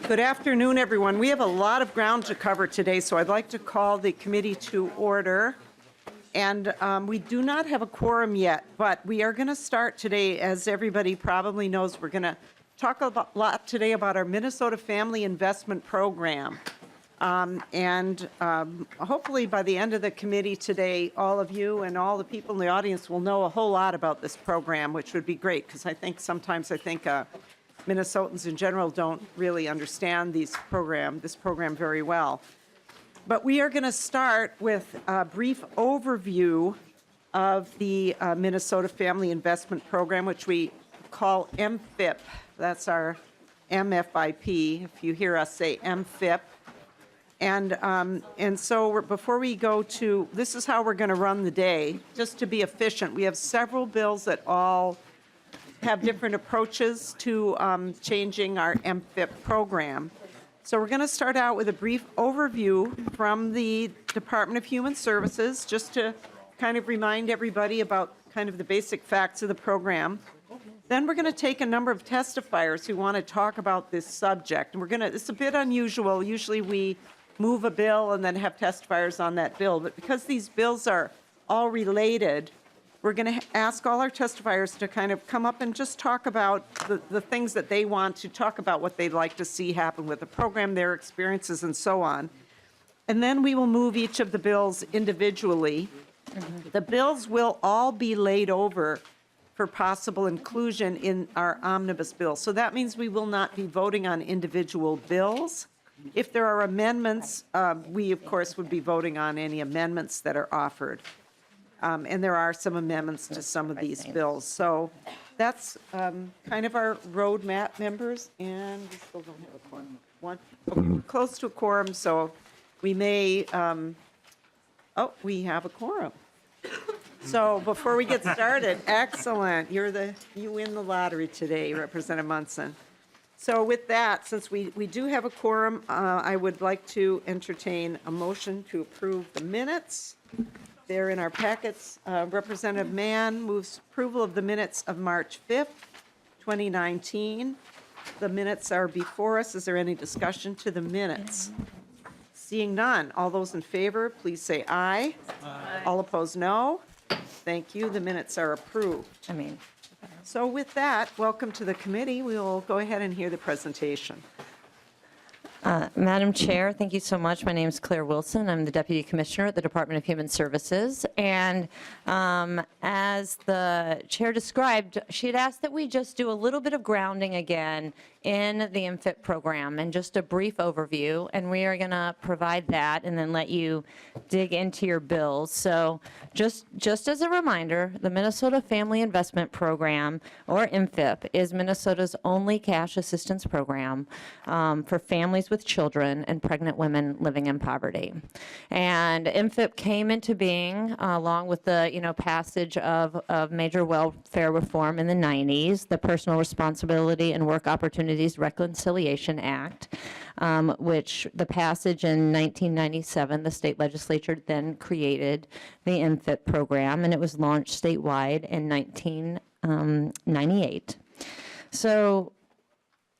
Good afternoon, everyone. We have a lot of ground to cover today, so I'd like to call the committee to order. And we do not have a quorum yet, but we are going to start today. As everybody probably knows, we're going to talk a lot today about our Minnesota Family Investment Program. Hopefully by the end of the committee today, all of you and all the people in the audience will know a whole lot about this program, which would be great, because I think sometimes Minnesotans in general don't really understand this program very well. But we are going to start with a brief overview of the Minnesota Family Investment Program, which we call MFIP. That's our MFIP, if you hear us say MFIP. And so before we go to, this is how we're going to run the day, just to be efficient. We have several bills that all have different approaches to changing our MFIP program. So we're going to start out with a brief overview from the Department of Human Services, just to kind of remind everybody about kind of the basic facts of the program. Then we're going to take a number of testifiers who want to talk about this subject. And it's a bit unusual. Usually we move a bill and then have testifiers on that bill. But because these bills are all related, we're going to ask all our testifiers to kind of come up and just talk about the things that they want to talk about, what they'd like to see happen with the program, their experiences, and so on. And then we will move each of the bills individually. The bills will all be laid over for possible inclusion in our omnibus bill. So that means we will not be voting on individual bills. If there are amendments, we, of course, would be voting on any amendments that are offered. And there are some amendments to some of these bills. So that's kind of our roadmap, members. And we still don't have a quorum. Close to a quorum, so we may, we have a quorum. So before we get started, excellent. You win the lottery today, Representative Munson. So with that, since we do have a quorum, I would like to entertain a motion to approve the minutes. They're in our packets. Representative Mann moves approval of the minutes of March 5th, 2019. The minutes are before us. Is there any discussion to the minutes? Seeing none, all those in favor, please say aye. Aye. All opposed, no. Thank you. The minutes are approved. So with that, welcome to the committee. We will go ahead and hear the presentation. Madam Chair, thank you so much. My name is Claire Wilson. I'm the Deputy Commissioner at the Department of Human Services. And as the Chair described, she had asked that we just do a little bit of grounding again in the MFIP program and just a brief overview. And we are going to provide that and then let you dig into your bills. So just as a reminder, the Minnesota Family Investment Program, or MFIP, is Minnesota's only cash assistance program for families with children and pregnant women living in poverty. And MFIP came into being along with the passage of major welfare reform in the 90s, the Personal Responsibility and Work Opportunities Reconciliation Act, which the passage in 1997, the state legislature then created the MFIP program, and it was launched statewide in 1998. So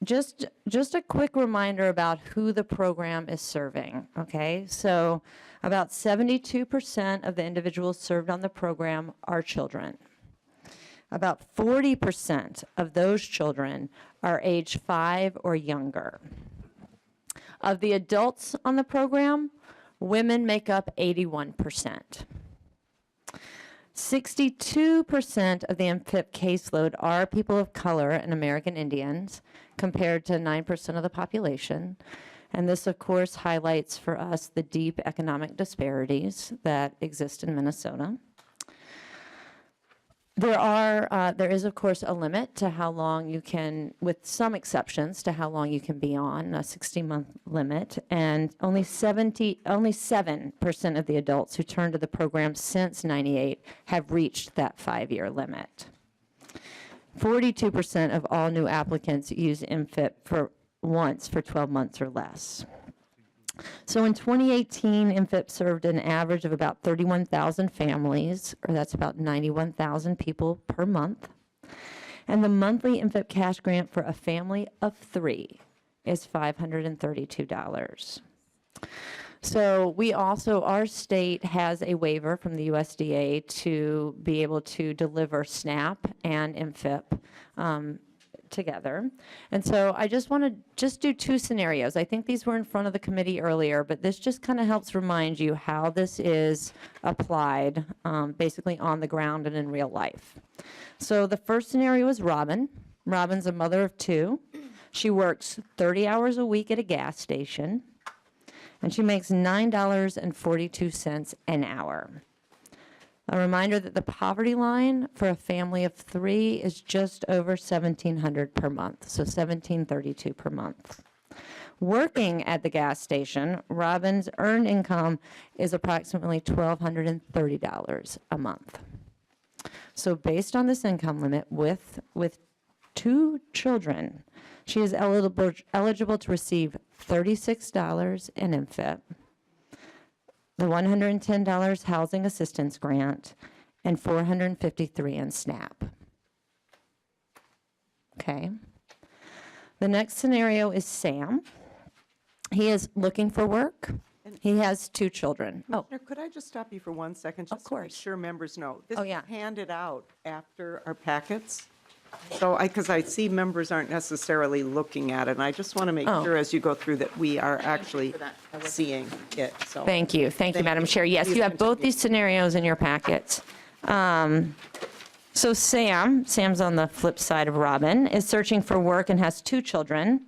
just a quick reminder about who the program is serving, okay? So about 72% of the individuals served on the program are children. About 40% of those children are age 5 or younger. Of the adults on the program, women make up 81%. 62% of the MFIP caseload are people of color and American Indians, compared to 9% of the population. And this, of course, highlights for us the deep economic disparities that exist in Minnesota. There is, of course, a limit to how long you can, with some exceptions, to how long you can be on, a 60-month limit, and only 7% of the adults who turned to the program since '98 have reached that 5-year limit. 42% of all new applicants use MFIP for 12 months or less. So in 2018, MFIP served an average of about 31,000 families, or that's about 91,000 people per month. And the monthly MFIP cash grant for a family of 3 is $532. So we also, our state has a waiver from the USDA to be able to deliver SNAP and MFIP together. And so I just want to do two scenarios. I think these were in front of the committee earlier, but this just kind of helps remind you how this is applied basically on the ground and in real life. So the first scenario is Robin. Robin's a mother of two. She works 30 hours a week at a gas station, and she makes $9.42 an hour. A reminder that the poverty line for a family of three is just over $1,700 per month, so $1,732 per month. Working at the gas station, Robin's earned income is approximately $1,230 a month. So based on this income limit, with two children, she is eligible to receive $36 in MFIP, the $110 housing assistance grant, and $453 in SNAP. Okay. The next scenario is Sam. He is looking for work. He has two children. Oh, Commissioner, could I just stop you for 1 second? Of Just to make course. sure members know. This Oh, is yeah. handed out after our packets. So because I see members aren't necessarily looking at it, and I just want to make Oh. sure as you go through that we are actually seeing it, so. thank you. Thank you, Thank Madam you. Chair. Yes, Please you have both continue. these scenarios in your packets. So Sam's on the flip side of Robin, is searching for work and has two children.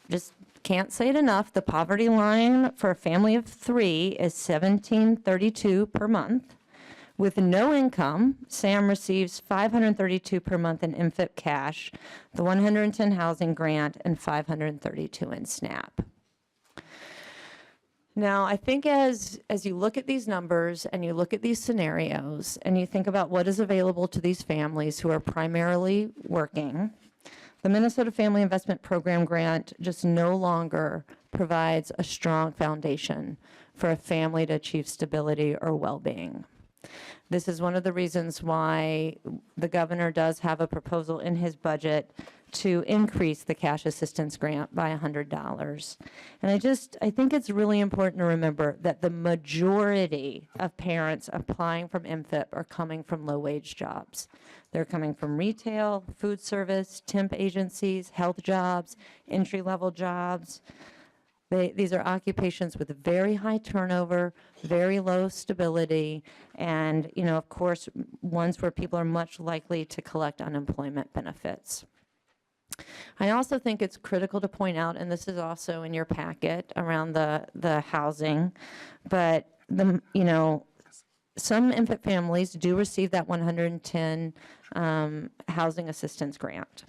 Just can't say it enough. The poverty line for a family of three is $1,732 per month. With no income, Sam receives $532 per month in MFIP cash, the $110 housing grant, and $532 in SNAP. Now, I think as you look at these numbers and you look at these scenarios and you think about what is available to these families who are primarily working, the Minnesota Family Investment Program grant just no longer provides a strong foundation for a family to achieve stability or well-being. This is one of the reasons why the governor does have a proposal in his budget to increase the cash assistance grant by $100. And I think it's really important to remember that the majority of parents applying from MFIP are coming from low-wage jobs. They're coming from retail, food service, temp agencies, health jobs, entry-level jobs. These are occupations with very high turnover, very low stability, and, of course, ones where people are much likely to collect unemployment benefits. I also think it's critical to point out, and this is also in your packet around the housing, but some MFIP families do receive that 110 housing assistance grant.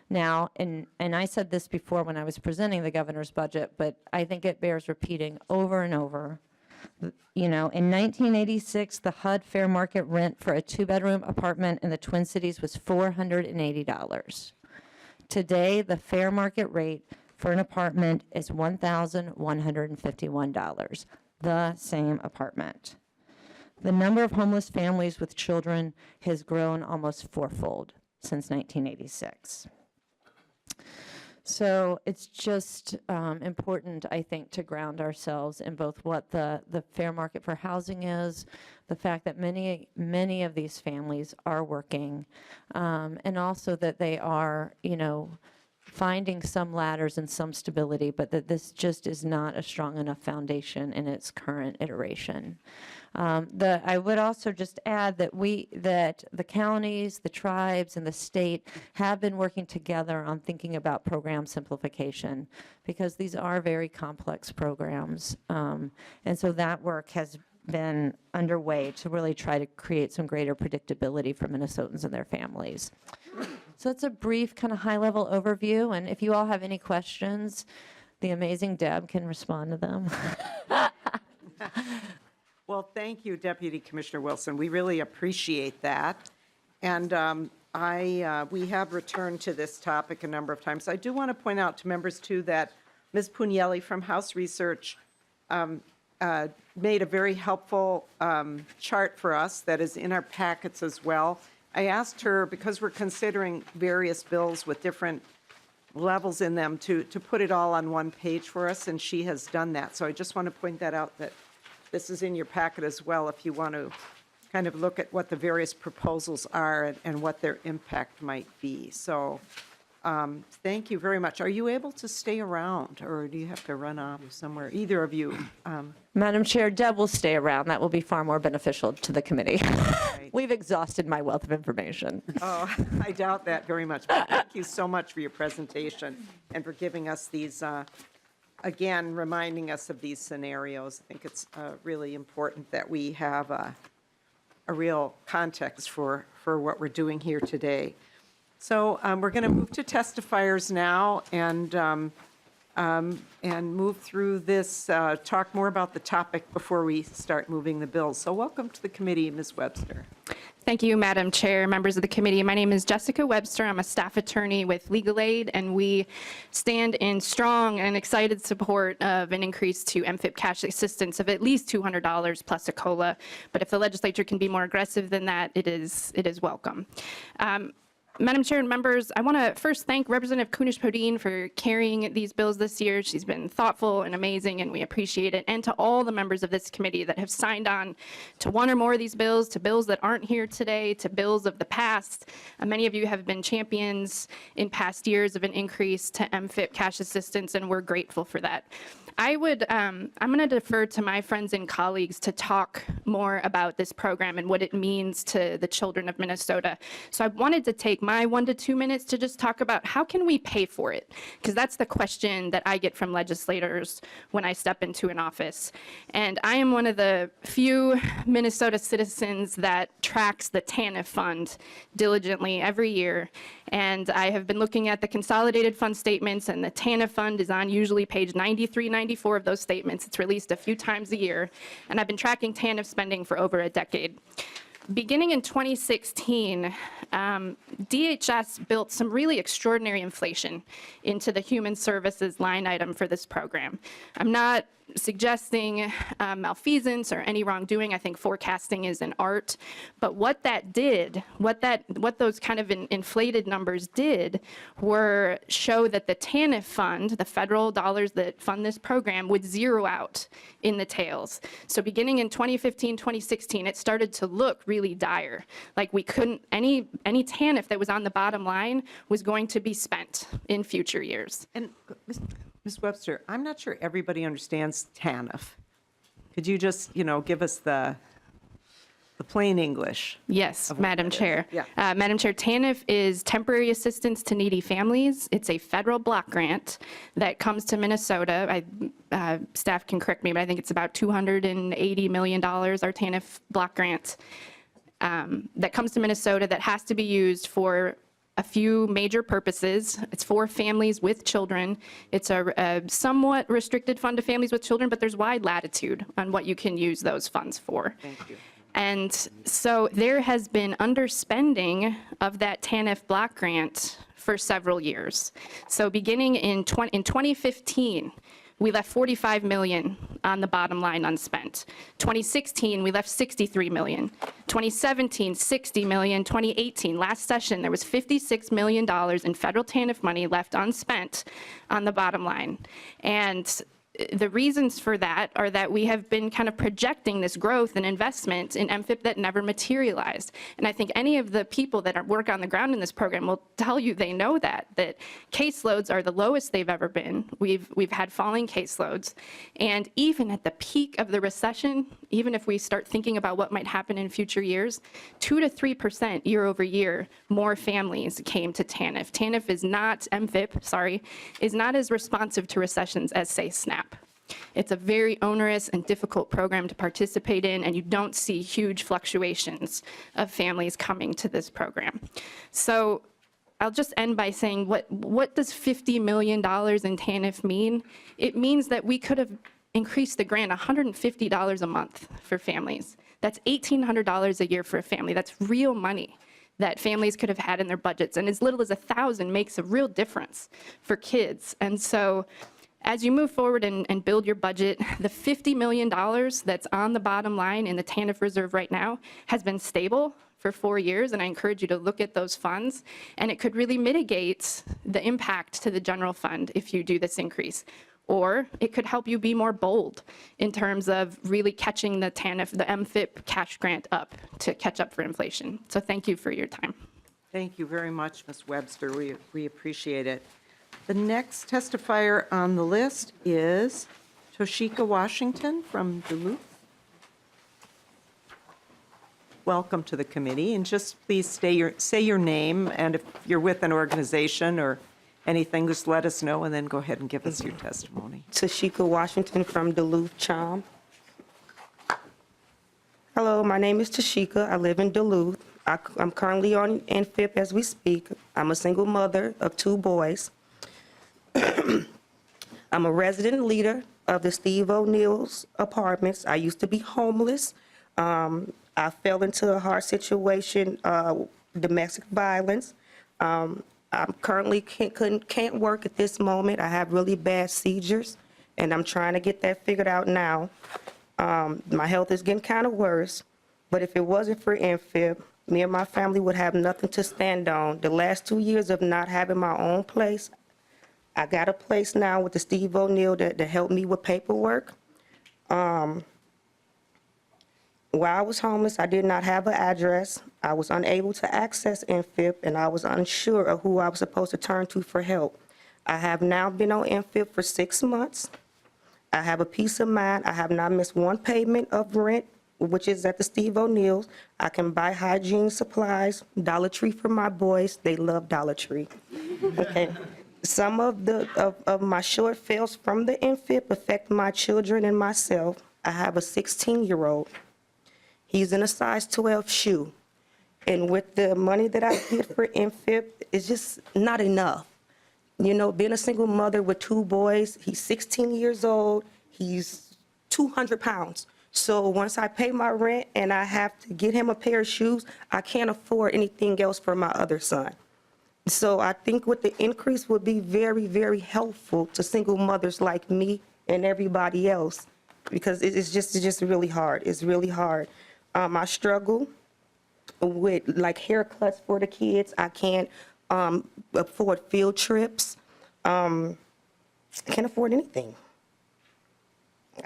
Now, and I said this before when I was presenting the governor's budget, but I think it bears repeating over and over. In 1986, the HUD fair market rent for a two-bedroom apartment in the Twin Cities was $480. Today, the fair market rate for an apartment is $1,151, the same apartment. The number of homeless families with children has grown almost fourfold since 1986. So it's just important, I think, to ground ourselves in both what the fair market for housing is, the fact that many of these families are working, and also that they are, finding some ladders and some stability, but that this just is not a strong enough foundation in its current iteration. I would also just add that the counties, the tribes, and the state have been working together on thinking about program simplification, because these are very complex programs. And so that work has been underway to really try to create some greater predictability for Minnesotans and their families. So that's a brief kind of high-level overview, and if you all have any questions, the amazing Deb can respond to them. Well, thank you, Deputy Commissioner Wilson. We really appreciate that. And we have returned to this topic a number of times. I do want to point out to members, too, that Ms. Pugnelli from House Research made a very helpful chart for us that is in our packets as well. I asked her, because we're considering various bills with different levels in them to put it all on one page for us, and she has done that. So I just want to point that out, that this is in your packet as well if you want to kind of look at what the various proposals are and what their impact might be. So thank you very much. Are you able to stay around, or do you have to run off somewhere? Either of you. Madam Chair, Deb will stay around. That will be far more beneficial to the committee. Right. We've exhausted my wealth of information. Oh, I doubt that very much. But thank you so much for your presentation and for giving us these, again, reminding us of these scenarios. I think it's really important that we have a real context for what we're doing here today. So we're going to move to testifiers now and move through this, talk more about the topic before we start moving the bills. So welcome to the committee, Ms. Webster. Thank you, Madam Chair, members of the committee. My name is Jessica Webster. I'm a staff attorney with Legal Aid, and we stand in strong and excited support of an increase to MFIP cash assistance of at least $200 plus a COLA. But if the legislature can be more aggressive than that, it is welcome. Madam Chair and members, I want to first thank Representative Kunesh-Podein for carrying these bills this year. She's been thoughtful and amazing, and we appreciate it. And to all the members of this committee that have signed on to one or more of these bills, to bills that aren't here today, to bills of the past. Many of you have been champions in past years of an increase to MFIP cash assistance, and we're grateful for that. I'm going to defer to my friends and colleagues to talk more about this program and what it means to the children of Minnesota. So I wanted to take my 1 to 2 minutes to just talk about how can we pay for it? Because that's the question that I get from legislators when I step into an office. And I am one of the few Minnesota citizens that tracks the TANF fund diligently every year. And I have been looking at the consolidated fund statements, and the TANF fund is on usually page 93, 94 of those statements. It's released a few times a year, and I've been tracking TANF spending for over a decade. Beginning in 2016, DHS built some really extraordinary inflation into the human services line item for this program. I'm not suggesting malfeasance or any wrongdoing. I think forecasting is an art. But what that did, what those kind of inflated numbers did, were show that the TANF fund, the federal dollars that fund this program, would zero out in the tails. So beginning in 2015, 2016, it started to look really dire. Like we couldn't, any TANF that was on the bottom line was going to be spent in future years. And Ms. Webster, I'm not sure everybody understands TANF. Could you just, give us the plain English? Yes, Madam Chair. Yeah. Madam Chair, TANF is Temporary Assistance to Needy Families. It's a federal block grant that comes to Minnesota. Staff can correct me, but I think it's about $280 million, our TANF block grant, that comes to Minnesota that has to be used for a few major purposes. It's for families with children. It's a somewhat restricted fund to families with children, but there's wide latitude on what you can use those funds for. Thank you. And so there has been underspending of that TANF block grant for several years. So beginning in 2015, we left $45 million on the bottom line unspent. 2016, we left $63 million. 2017, $60 million. 2018, last session, there was $56 million in federal TANF money left unspent on the bottom line. And the reasons for that are that we have been kind of projecting this growth and investment in MFIP that never materialized. And I think any of the people that work on the ground in this program will tell you they know that caseloads are the lowest they've ever been. We've had falling caseloads. And even at the peak of the recession, even if we start thinking about what might happen in future years, 2 to 3% year over year, more families came to TANF. TANF is not, MFIP, sorry, is not as responsive to recessions as, say, SNAP. It's a very onerous and difficult program to participate in, and you don't see huge fluctuations of families coming to this program. So I'll just end by saying, what does $50 million in TANF mean? It means that we could have increased the grant $150 a month for families. That's $1,800 a year for a family. That's real money that families could have had in their budgets. And as little as $1,000 makes a real difference for kids. And so as you move forward and build your budget, the $50 million that's on the bottom line in the TANF reserve right now has been stable for 4 years, and I encourage you to look at those funds, and it could really mitigate the impact to the general fund if you do this increase. Or it could help you be more bold in terms of really catching the TANF, the MFIP cash grant up to catch up for inflation. So thank you for your time. Thank you very much, Ms. Webster. We appreciate it. The next testifier on the list is Toshika Washington from Duluth. Welcome to the committee, and just please say your name, and if you're with an organization or anything, just let us know, and then go ahead and give us your testimony. Toshika Washington from Duluth, Cham. Hello, my name is Toshika. I live in Duluth. I'm currently on MFIP as we speak. I'm a single mother of 2 boys. I'm a resident leader of the Steve O'Neill's apartments. I used to be homeless. I fell into a hard situation, domestic violence. I currently can't work at this moment. I have really bad seizures, and I'm trying to get that figured out now. My health is getting kind of worse, but if it wasn't for MFIP, me and my family would have nothing to stand on. The last 2 years of not having my own place, I got a place now with the Steve O'Neill that helped me with paperwork. While I was homeless, I did not have an address. I was unable to access MFIP, and I was unsure of who I was supposed to turn to for help. I have now been on MFIP for 6 months. I have a peace of mind. I have not missed one payment of rent, which is at the Steve O'Neill's. I can buy hygiene supplies, Dollar Tree for my boys. They love Dollar Tree. Okay. Some of my shortfalls from the MFIP affect my children and myself. I have a 16-year-old. He's in a size 12 shoe. And with the money that I get for MFIP, it's just not enough. You know, being a single mother with 2 boys, he's 16 years old, he's 200 pounds. So once I pay my rent and I have to get him a pair of shoes, I can't afford anything else for my other son. So I think with the increase would be very, very helpful to single mothers like me and everybody else, because it's just really hard. It's really hard. I struggle with like haircuts for the kids. I can't afford field trips. I can't afford anything.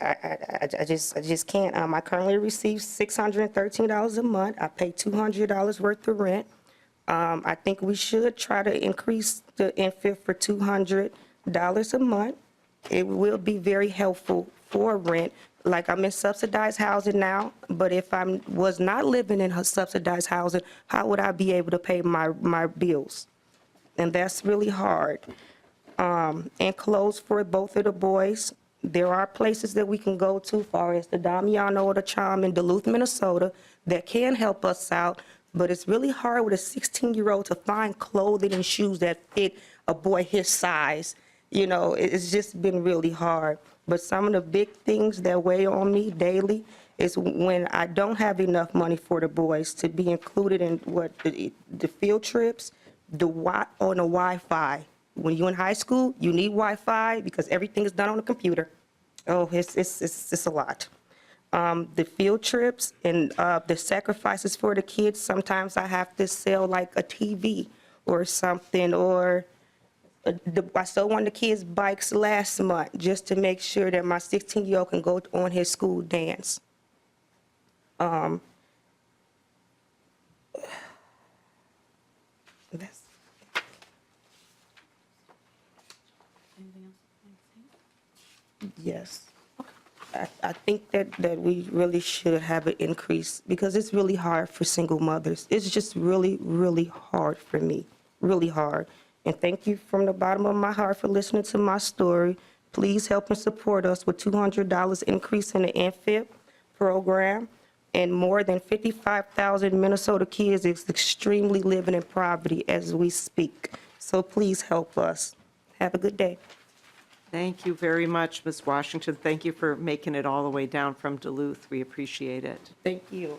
I just can't. I currently receive $613 a month. I pay $200 worth of rent. I think we should try to increase the MFIP for $200 a month. It will be very helpful for rent. Like, I'm in subsidized housing now, but if I was not living in subsidized housing, how would I be able to pay my bills? And that's really hard. And clothes for both of the boys. There are places that we can go to, far as the Damiano or the Cham in Duluth, Minnesota, that can help us out, but it's really hard with a 16-year-old to find clothing and shoes that fit a boy his size. You know, it's just been really hard. But some of the big things that weigh on me daily is when I don't have enough money for the boys to be included in the field trips, on the Wi-Fi. When you're in high school, you need Wi-Fi because everything is done on the computer. Oh, it's a lot. The field trips and the sacrifices for the kids, sometimes I have to sell like a TV or something, or I sold one of the kids' bikes last month just to make sure that my 16-year-old can go on his school dance. Yes. I think that we really should have an increase because it's really hard for single mothers. It's just really, really hard for me, really hard. And thank you from the bottom of my heart for listening to my story. Please help and support us with $200 increase in the MFIP program. And more than 55,000 Minnesota kids is extremely living in poverty as we speak. So please help us. Have a good day. Thank you very much, Ms. Washington. Thank you for making it all the way down from Duluth. We appreciate it. Thank you.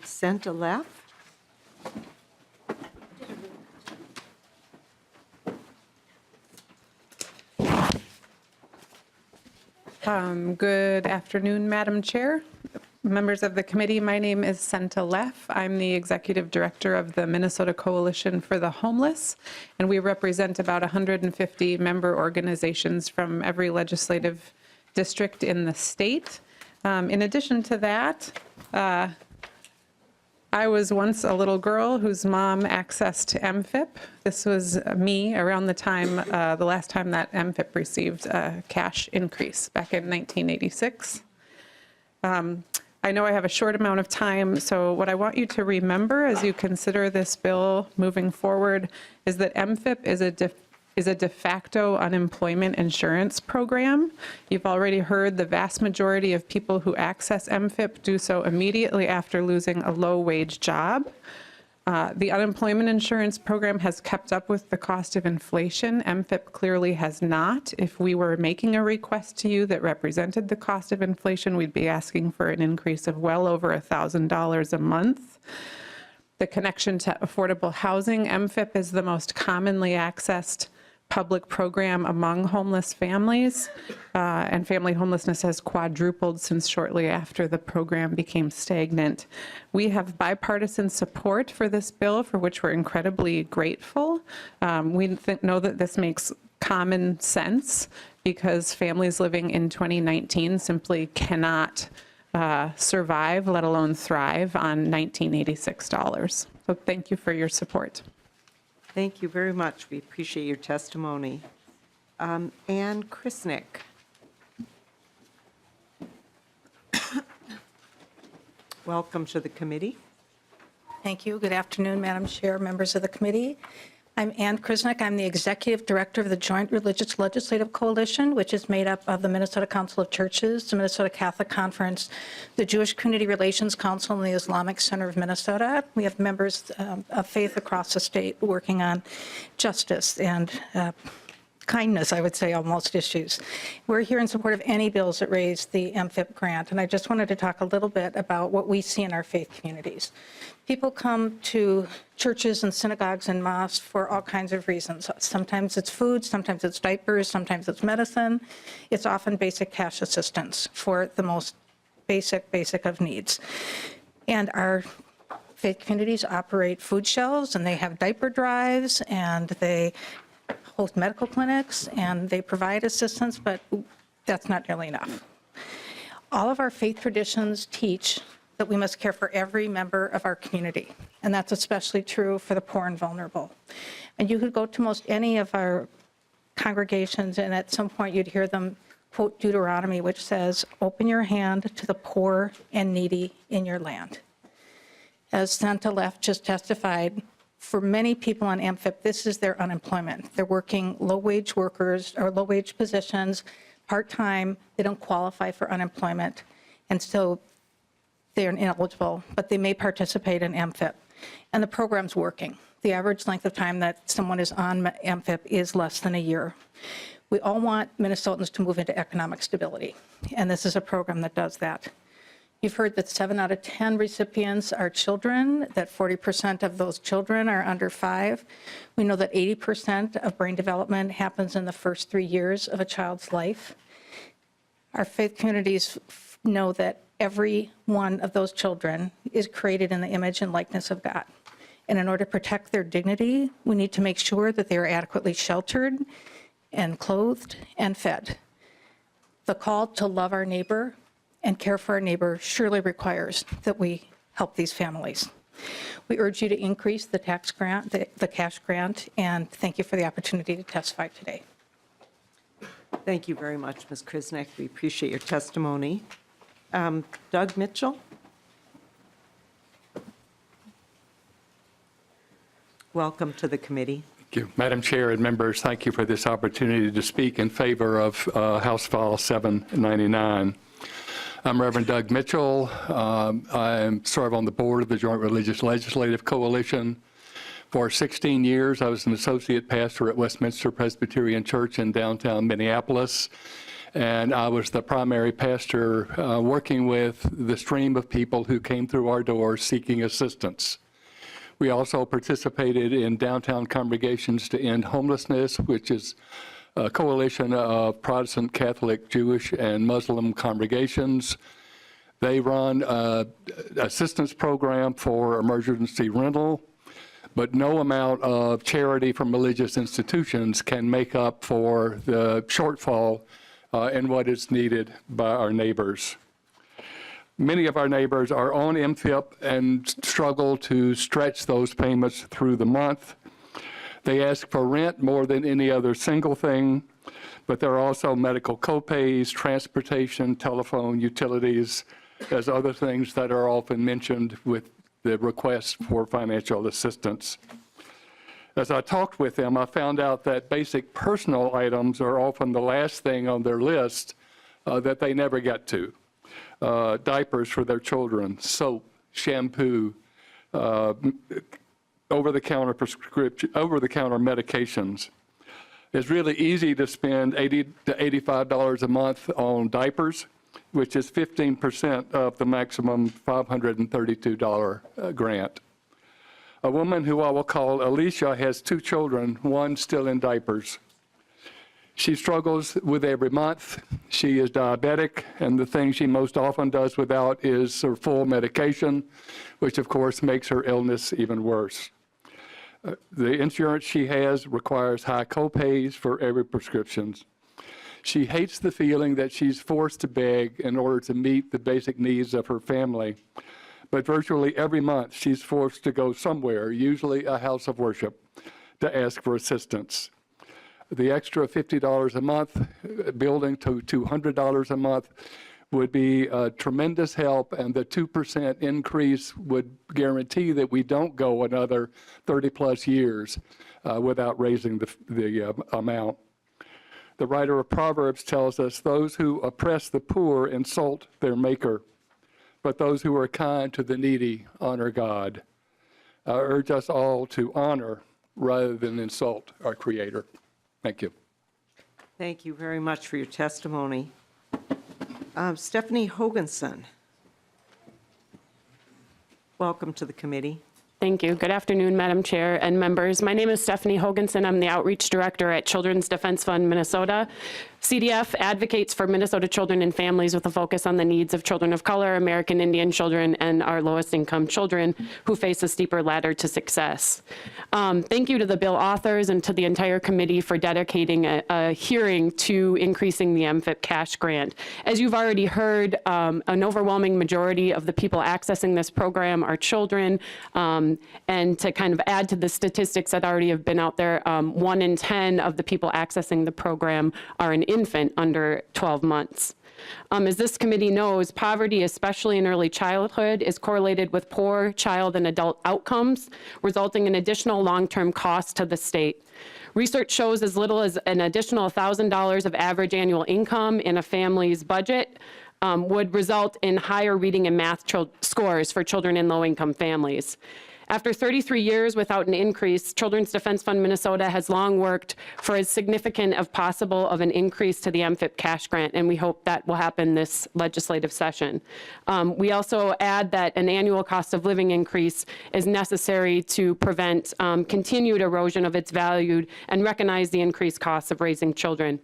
Senta Leff? Good afternoon, Madam Chair, Members of the committee, my name is Senta Leff. I'm the executive director of the Minnesota Coalition for the Homeless, and we represent about 150 member organizations from every legislative district in the state. In addition to that, I was once a little girl whose mom accessed MFIP. This was me around the time, the last time that MFIP received a cash increase back in 1986. I know I have a short amount of time, so what I want you to remember as you consider this bill moving forward is that MFIP is a de facto unemployment insurance program. You've already heard the vast majority of people who access MFIP do so immediately after losing a low-wage job. The unemployment insurance program has kept up with the cost of inflation. MFIP clearly has not. If we were making a request to you that represented the cost of inflation, we'd be asking for an increase of well over $1,000 a month. The connection to affordable housing, MFIP is the most commonly accessed public program among homeless families, and family homelessness has quadrupled since shortly after the program became stagnant. We have bipartisan support for this bill, for which we're incredibly grateful. We know that this makes common sense because families living in 2019 simply cannot survive, let alone thrive, on $1986. So thank you for your support. Thank you very much. We appreciate your testimony. Ann Krisnick. Welcome to the committee. Thank you. Good afternoon, Madam Chair, members of the committee. I'm Ann Krisnick. I'm the Executive Director of the Joint Religious Legislative Coalition, which is made up of the Minnesota Council of Churches, the Minnesota Catholic Conference, the Jewish Community Relations Council, and the Islamic Center of Minnesota. We have members of faith across the state working on justice and kindness, I would say, on most issues. We're here in support of any bills that raise the MFIP grant, and I just wanted to talk a little bit about what we see in our faith communities. People come to churches and synagogues and mosques for all kinds of reasons. Sometimes it's food, sometimes it's diapers, sometimes it's medicine. It's often basic cash assistance for the most basic of needs. And our faith communities operate food shelves, and they have diaper drives, and they host medical clinics, and they provide assistance, but that's not nearly enough. All of our faith traditions teach that we must care for every member of our community, and that's especially true for the poor and vulnerable. And you could go to most any of our congregations, and at some point you'd hear them quote Deuteronomy, which says, "Open your hand to the poor and needy in your land." As Santa Leff just testified, for many people on MFIP, this is their unemployment. They're working low-wage workers or low-wage positions, part-time. They don't qualify for unemployment, and so they're ineligible, but they may participate in MFIP. And the program's working. The average length of time that someone is on MFIP is less than a year. We all want Minnesotans to move into economic stability, and this is a program that does that. You've heard that 7 out of 10 recipients are children, that 40% of those children are under 5. We know that 80% of brain development happens in the first 3 years of a child's life. Our faith communities know that every one of those children is created in the image and likeness of God. And in order to protect their dignity, we need to make sure that they are adequately sheltered and clothed and fed. The call to love our neighbor and care for our neighbor surely requires that we help these families. We urge you to increase the tax grant, the cash grant, and thank you for the opportunity to testify today. Thank you very much, Ms. Krisnick. We appreciate your testimony. Doug Mitchell. Welcome to the committee. Thank you. Madam Chair and members, thank you for this opportunity to speak in favor of House File 799. I'm Reverend Doug Mitchell. I serve on the board of the Joint Religious Legislative Coalition. For 16 years, I was an associate pastor at Westminster Presbyterian Church in downtown Minneapolis, and I was the primary pastor working with the stream of people who came through our doors seeking assistance. We also participated in downtown congregations to end homelessness, which is a coalition of Protestant, Catholic, Jewish, and Muslim congregations. They run an assistance program for emergency rental, but no amount of charity from religious institutions can make up for the shortfall in what is needed by our neighbors. Many of our neighbors are on MFIP and struggle to stretch those payments through the month. They ask for rent more than any other single thing, but there are also medical copays, transportation, telephone, utilities, as other things that are often mentioned with the request for financial assistance. As I talked with them, I found out that basic personal items are often the last thing on their list that they never get to. Diapers for their children, soap, shampoo, over-the-counter medications. It's really easy to spend $80 to $85 a month on diapers, which is 15% of the maximum $532 grant. A woman who I will call Alicia has 2 children, one still in diapers. She struggles with every month. She is diabetic, and the thing she most often does without is her full medication, which of course makes her illness even worse. The insurance she has requires high copays for every prescription. She hates the feeling that she's forced to beg in order to meet the basic needs of her family. But virtually every month, she's forced to go somewhere, usually a house of worship, to ask for assistance. The extra $50 a month, building to $200 a month, would be a tremendous help, and the 2% increase would guarantee that we don't go another 30-plus years without raising the amount. The writer of Proverbs tells us, "Those who oppress the poor insult their maker, but those who are kind to the needy honor God." I urge us all to honor rather than insult our Creator. Thank you. Thank you very much for your testimony. Stephanie Hoganson. Welcome to the committee. Thank you. Good afternoon, Madam Chair and members. My name is Stephanie Hoganson. I'm the Outreach Director at Children's Defense Fund Minnesota. CDF advocates for Minnesota children and families with a focus on the needs of children of color, American Indian children, and our lowest income children who face a steeper ladder to success. Thank you to the bill authors and to the entire committee for dedicating a hearing to increasing the MFIP cash grant. As you've already heard, an overwhelming majority of the people accessing this program are children. And to kind of add to the statistics that already have been out there, 1 in 10 of the people accessing the program are an infant under 12 months. As this committee knows, poverty, especially in early childhood, is correlated with poor child and adult outcomes, resulting in additional long-term costs to the state. Research shows as little as an additional $1,000 of average annual income in a family's budget would result in higher reading and math scores for children in low-income families. After 33 years without an increase, Children's Defense Fund Minnesota has long worked for as significant as possible of an increase to the MFIP cash grant, and we hope that will happen this legislative session. We also add that an annual cost of living increase is necessary to prevent continued erosion of its value and recognize the increased costs of raising children.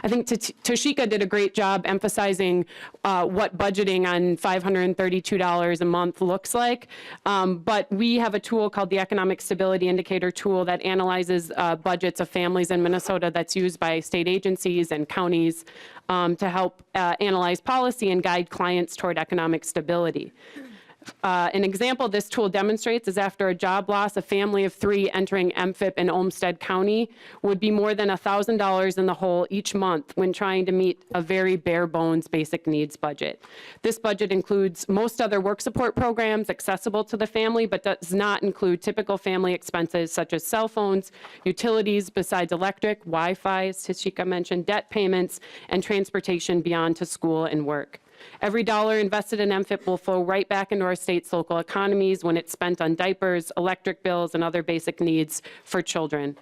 I think Toshika did a great job emphasizing what budgeting on $532 a month looks like, but we have a tool called the Economic Stability Indicator tool that analyzes budgets of families in Minnesota that's used by state agencies and counties to help analyze policy and guide clients toward economic stability. An example this tool demonstrates is after a job loss, a family of 3 entering MFIP in Olmsted County would be more than $1,000 in the hole each month when trying to meet a very bare bones basic needs budget. This budget includes most other work support programs accessible to the family, but does not include typical family expenses such as cell phones, utilities besides electric, Wi-Fi, as Toshika mentioned, debt payments, and transportation beyond to school and work. Every dollar invested in MFIP will flow right back into our state's local economies when it's spent on diapers, electric bills, and other basic needs for children.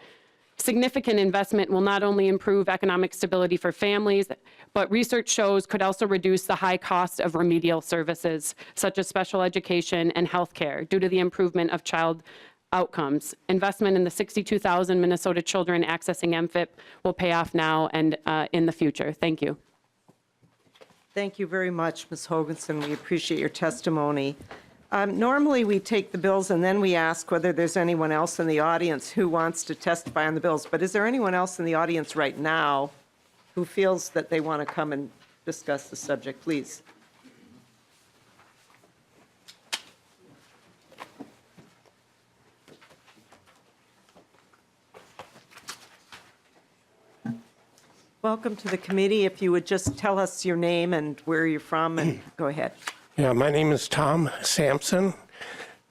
Significant investment will not only improve economic stability for families, but research shows could also reduce the high cost of remedial services, such as special education and healthcare, due to the improvement of child outcomes. Investment in the 62,000 Minnesota children accessing MFIP will pay off now and in the future. Thank you. Thank you very much, Ms. Hoganson. We appreciate your testimony. Normally, we take the bills and then we ask whether there's anyone else in the audience who wants to testify on the bills. But is there anyone else in the audience right now who feels that they want to come and discuss the subject? Please. Welcome to the committee. If you would just tell us your name and where you're from, and go ahead. Yeah, my name is Tom Sampson,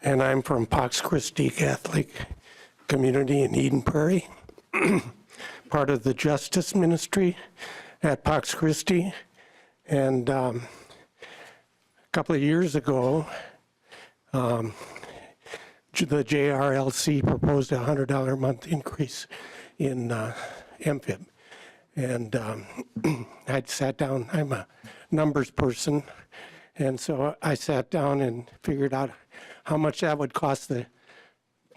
and I'm from Pax Christi Catholic Community in Eden Prairie, part of the Justice Ministry at Pax Christi. And a couple of years ago, the JRLC proposed a $100 a month increase in MFIP. And I sat down, I'm a numbers person, and so I sat down and figured out how much that would cost the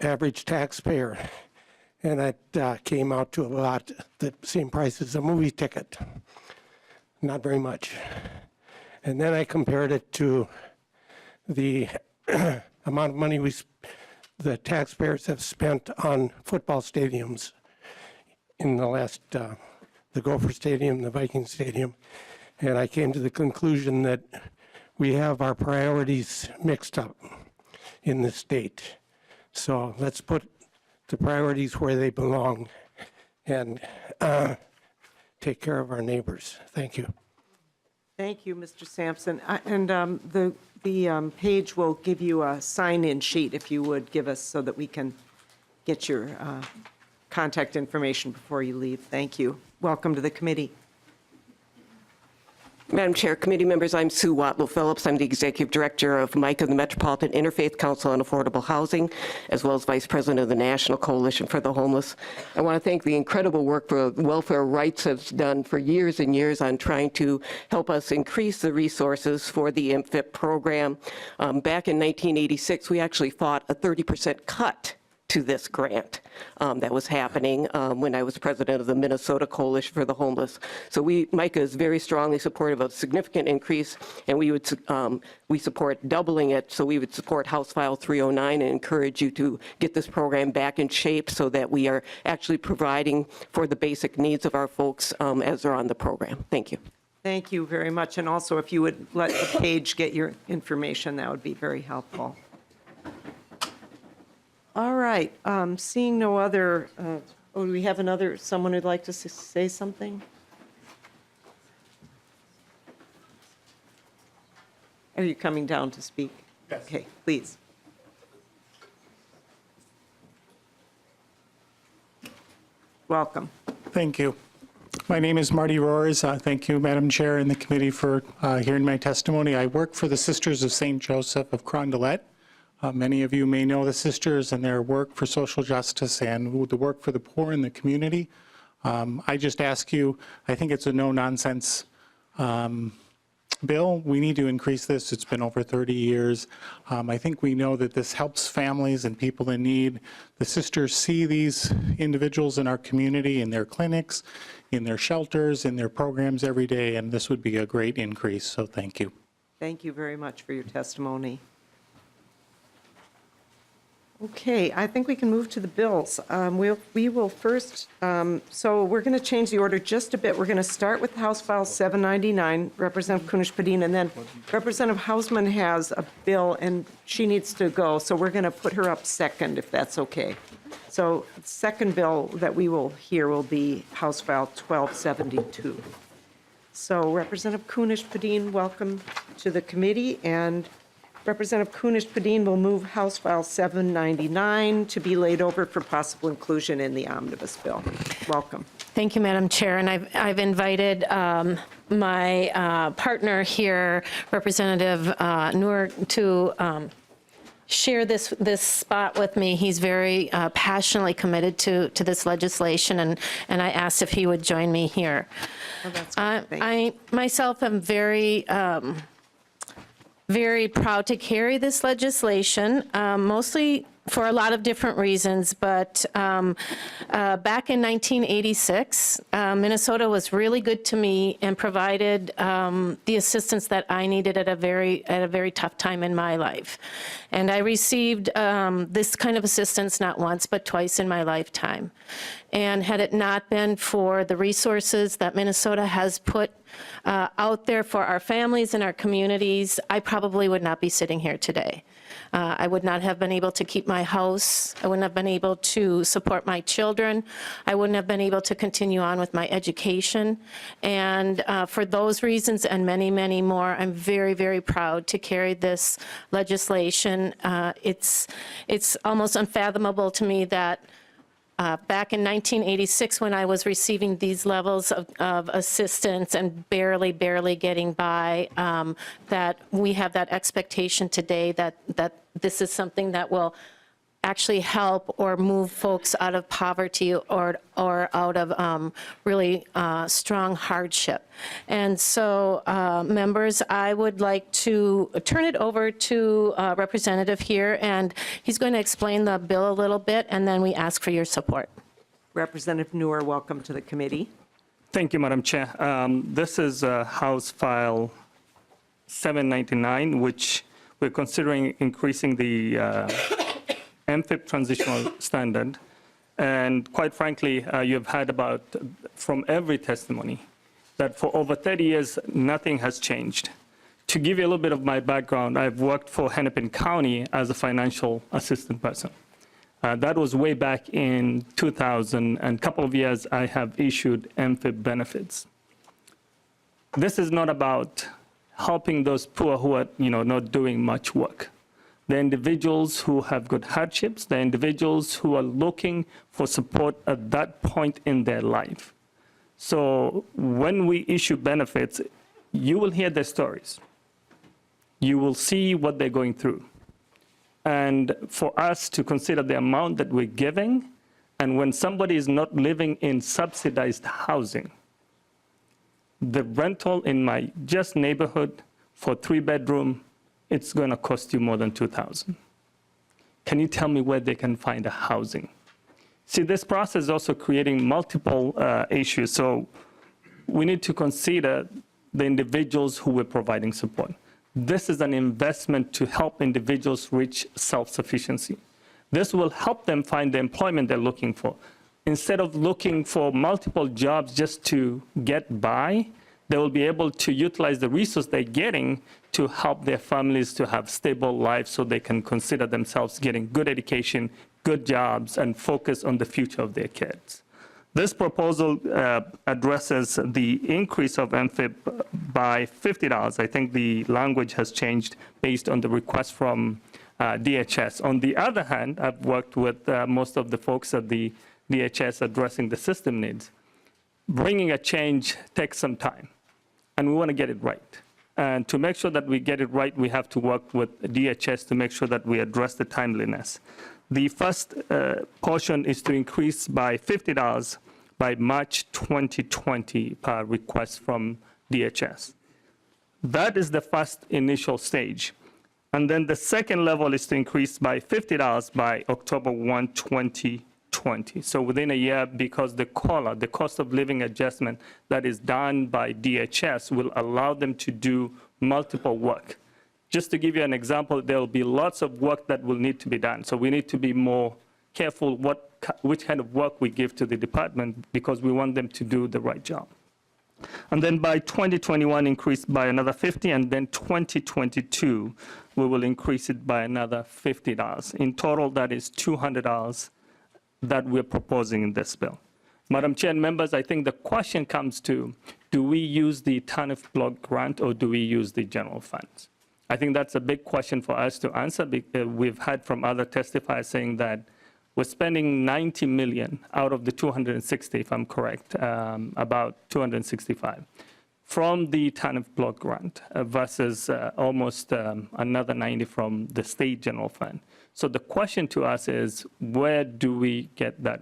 average taxpayer. And it came out to about the same price as a movie ticket. Not very much. And then I compared it to the amount of money the taxpayers have spent on football stadiums in the last, the Gopher Stadium, the Viking Stadium. And I came to the conclusion that we have our priorities mixed up in this state. So let's put the priorities where they belong and take care of our neighbors. Thank you. Thank you, Mr. Sampson. And the page will give you a sign-in sheet if you would give us so that we can get your contact information before you leave. Thank you. Welcome to the committee. Madam Chair, committee members, I'm Sue Watlow-Phillips. I'm the Executive Director of MICA, the Metropolitan Interfaith Council on Affordable Housing, as well as Vice President of the National Coalition for the Homeless. I want to thank the incredible work Welfare Rights has done for years and years on trying to help us increase the resources for the MFIP program. Back in 1986, we actually fought a 30% cut to this grant that was happening when I was president of the Minnesota Coalition for the Homeless. So MICA is very strongly supportive of a significant increase, and we support doubling it. So we would support House File 309 and encourage you to get this program back in shape so that we are actually providing for the basic needs of our folks as they're on the program. Thank you. Thank you very much. And also, if you would let the page get your information, that would be very helpful. All right, seeing no other, do we have someone who'd like to say something? Are you coming down to speak? Yes. Okay, please. Welcome. Thank you. My name is Marty Roars. Thank you, Madam Chair, and the committee for hearing my testimony. I work for the Sisters of St. Joseph of Carondelet. Many of you may know the sisters and their work for social justice and the work for the poor in the community. I just ask you, I think it's a no-nonsense bill. We need to increase this. It's been over 30 years. I think we know that this helps families and people in need. The sisters see these individuals in our community, in their clinics, in their shelters, in their programs every day, and this would be a great increase, so thank you. Thank you very much for your testimony. Okay, I think we can move to the bills. We will first, so we're going to change the order just a bit. We're going to start with House File 799, Representative Kunesh-Podein, and then Representative Hausman has a bill, and she needs to go, so we're going to put her up second, if that's okay. So the second bill that we will hear will be House File 1272. So Representative Kunesh-Podein, welcome to the committee, and Representative Kunesh-Podein will move House File 799 to be laid over for possible inclusion in the omnibus bill. Welcome. Thank you, Madam Chair. And I've invited my partner here, Representative Noor, to share this spot with me. He's very passionately committed to this legislation, and I asked if he would join me here. Oh, that's great. Thank you. I myself am very proud to carry this legislation, mostly for a lot of different reasons, but back in 1986, Minnesota was really good to me and provided the assistance that I needed at a very tough time in my life. And I received this kind of assistance not once, but twice in my lifetime. And had it not been for the resources that Minnesota has put out there for our families and our communities, I probably would not be sitting here today. I would not have been able to keep my house. I wouldn't have been able to support my children. I wouldn't have been able to continue on with my education. And for those reasons and many, many more, I'm very, very proud to carry this legislation. It's almost unfathomable to me that back in 1986, when I was receiving these levels of assistance and barely getting by, that we have that expectation today that this is something that will actually help or move folks out of poverty or out of really strong hardship. And so, members, I would like to turn it over to a representative here, and he's going to explain the bill a little bit, and then we ask for your support. Representative Noor, welcome to the committee. Thank you, Madam Chair. This is House File 799, which we're considering increasing the MFIP transitional standard. And quite frankly, you've heard about from every testimony that for over 30 years, nothing has changed. To give you a little bit of my background, I've worked for Hennepin County as a financial assistant person. That was way back in 2000, and a couple of years I have issued MFIP benefits. This is not about helping those poor who are not doing much work. The individuals who have got hardships, the individuals who are looking for support at that point in their life. So when we issue benefits, you will hear their stories. You will see what they're going through. And for us to consider the amount that we're giving, and when somebody is not living in subsidized housing, the rental in my just neighborhood for 3-bedroom, it's going to cost you more than $2,000. Can you tell me where they can find a housing? See, this process is also creating multiple issues. So we need to consider the individuals who we're providing support. This is an investment to help individuals reach self-sufficiency. This will help them find the employment they're looking for. Instead of looking for multiple jobs just to get by, they will be able to utilize the resource they're getting to help their families to have stable lives so they can consider themselves getting good education, good jobs, and focus on the future of their kids. This proposal addresses the increase of MFIP by $50. I think the language has changed based on the request from DHS. On the other hand, I've worked with most of the folks at the DHS addressing the system needs. Bringing a change takes some time, and we want to get it right. And to make sure that we get it right, we have to work with DHS to make sure that we address the timeliness. The first portion is to increase by $50 by March 2020 per request from DHS. That is the first initial stage. And then the second level is to increase by $50 by October 1, 2020. So within a year, because the COLA, the cost of living adjustment that is done by DHS, will allow them to do multiple work. Just to give you an example, there will be lots of work that will need to be done. So we need to be more careful which kind of work we give to the department, because we want them to do the right job. And then by 2021, increased by another $50, and then 2022, we will increase it by another $50. In total, that is $200 that we're proposing in this bill. Madam Chair and members, I think the question comes to, do we use the TANF block grant or do we use the general funds? I think that's a big question for us to answer, because we've heard from other testifiers saying that we're spending $90 million out of the 260, if I'm correct, about 265, from the TANF block grant versus almost another 90 from the state general fund. So the question to us is, where do we get that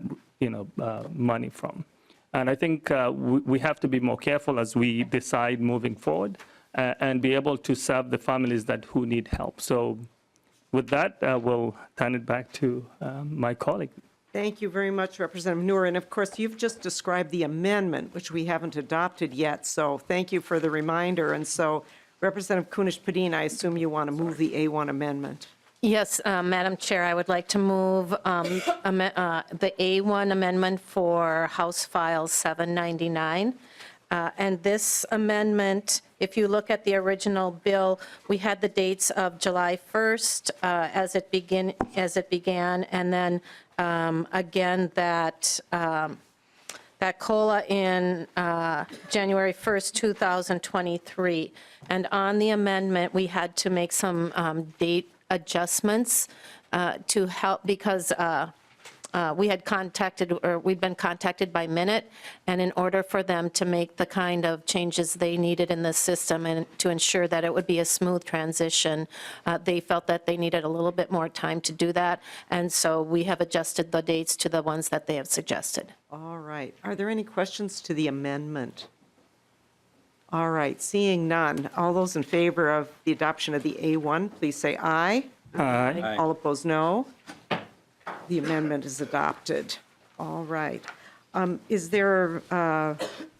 money from? And I think we have to be more careful as we decide moving forward and be able to serve the families who need help. So with that, we'll turn it back to my colleague. Thank you very much, Representative Noor. And of course, you've just described the amendment, which we haven't adopted yet. So thank you for the reminder. And so Representative Kunesh-Podein, I assume you want to move the A1 amendment. Yes, Madam Chair, I would like to move the A1 amendment for House File 799. And this amendment, if you look at the original bill, we had the dates of July 1st as it began, and then again that COLA in January 1st, 2023. And on the amendment, we had to make some date adjustments to help, because we'd been contacted by Minute, and in order for them to make the kind of changes they needed in the system and to ensure that it would be a smooth transition, they felt that they needed a little bit more time to do that, and so we have adjusted the dates to the ones that they have suggested. All right. Are there any questions to the amendment? All right. Seeing none, all those in favor of the adoption of the A1, please say aye. Aye. All opposed, no. The amendment is adopted. All right. Is there,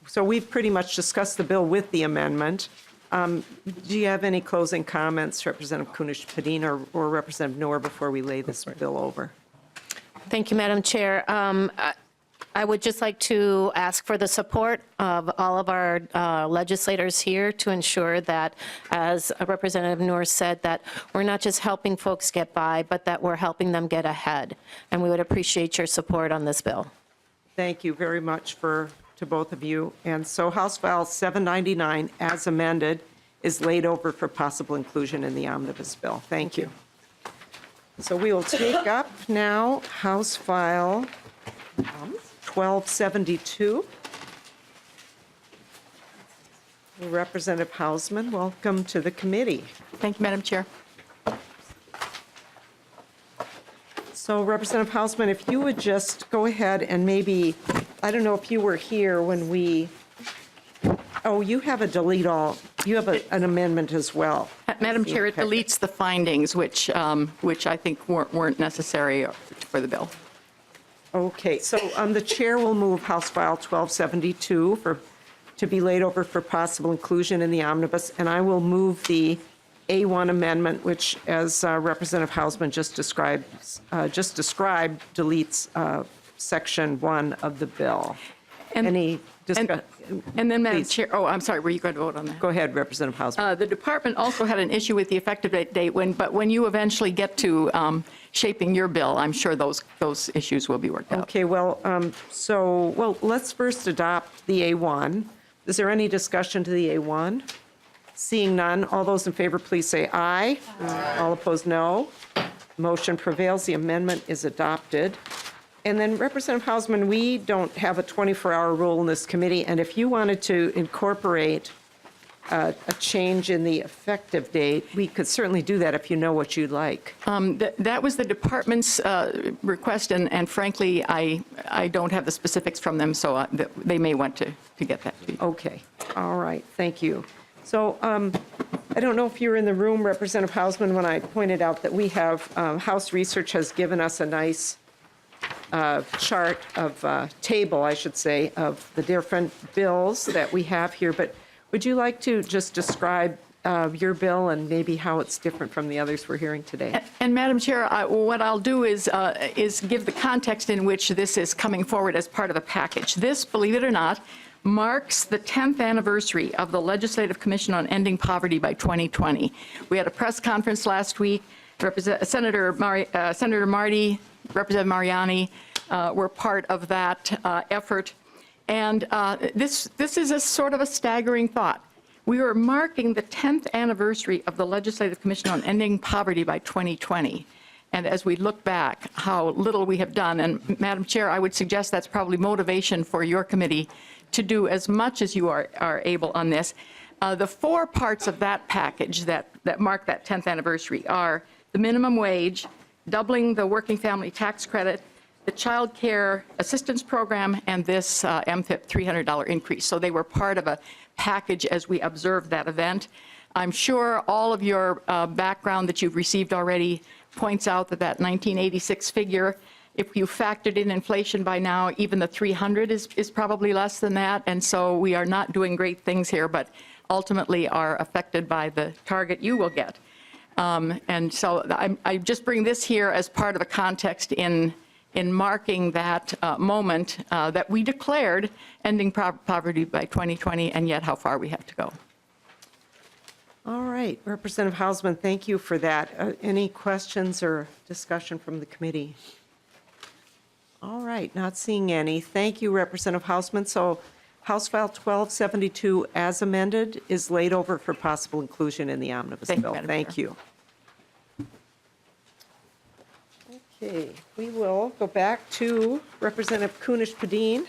so we've pretty much discussed the bill with the amendment. Do you have any closing comments, Representative Kunesh-Podein or Representative Noor, before we lay this bill over? Thank you, Madam Chair. I would just like to ask for the support of all of our legislators here to ensure that, as Representative Noor said, that we're not just helping folks get by, but that we're helping them get ahead. And we would appreciate your support on this bill. Thank you very much to both of you. And so House File 799, as amended, is laid over for possible inclusion in the omnibus bill. Thank you. So we will take up now House File 1272. Representative Hausman, welcome to the committee. Thank you, Madam Chair. So Representative Hausman, if you would just go ahead and maybe, I don't know if you were here when we, oh, you have a delete all, you have an amendment as well. Madam Chair, it deletes the findings, which I think weren't necessary for the bill. Okay, so the chair will move House File 1272 to be laid over for possible inclusion in the omnibus, and I will move the A1 amendment, which, as Representative Hausman just described, deletes Section 1 of the bill. Any discussion? And then, Madam Please. Chair, oh, I'm sorry, were you going to vote on that? Go ahead, Representative Hausman. The department also had an issue with the effective date, but when you eventually get to shaping your bill, I'm sure those issues will be worked out. Okay, well, let's first adopt the A1. Is there any discussion to the A1? Seeing none, all those in favor, please say aye. Aye. All opposed, no. Motion prevails. The amendment is adopted. And then, Representative Hausman, we don't have a 24-hour rule in this committee, and if you wanted to incorporate a change in the effective date, we could certainly do that if you know what you'd like. That was the department's request, and frankly, I don't have the specifics from them, so they may want to get that to you. Okay, all right, thank you. So I don't know if you were in the room, Representative Hausman, when I pointed out that we have, House Research has given us a nice chart of, table, I should say, of the different bills that we have here, but would you like to just describe your bill and maybe how it's different from the others we're hearing today? And Madam Chair, what I'll do is give the context in which this is coming forward as part of a package. This, believe it or not, marks the 10th anniversary of the Legislative Commission on Ending Poverty by 2020. We had a press conference last week. Senator Marty, Representative Mariani were part of that effort. And this is a sort of a staggering thought. We were marking the 10th anniversary of the Legislative Commission on Ending Poverty by 2020. And as we look back, how little we have done, and Madam Chair, I would suggest that's probably motivation for your committee to do as much as you are able on this. The four parts of that package that mark that 10th anniversary are the minimum wage, doubling the working family tax credit, the child care assistance program, and this MFIP $300 increase. So they were part of a package as we observed that event. I'm sure all of your background that you've received already points out that that 1986 figure, if you factored in inflation by now, even the 300 is probably less than that. And so we are not doing great things here, but ultimately are affected by the target you will get. And so I just bring this here as part of the context in marking that moment that we declared ending poverty by 2020, and yet how far we have to go. All right, Representative Hausman, thank you for that. Any questions or discussion from the committee? All right, not seeing any. Thank you, Representative Hausman. So House File 1272, as amended, is laid over for possible inclusion in the omnibus bill. Thank you. Okay, we will go back to Representative Kunesh-Podein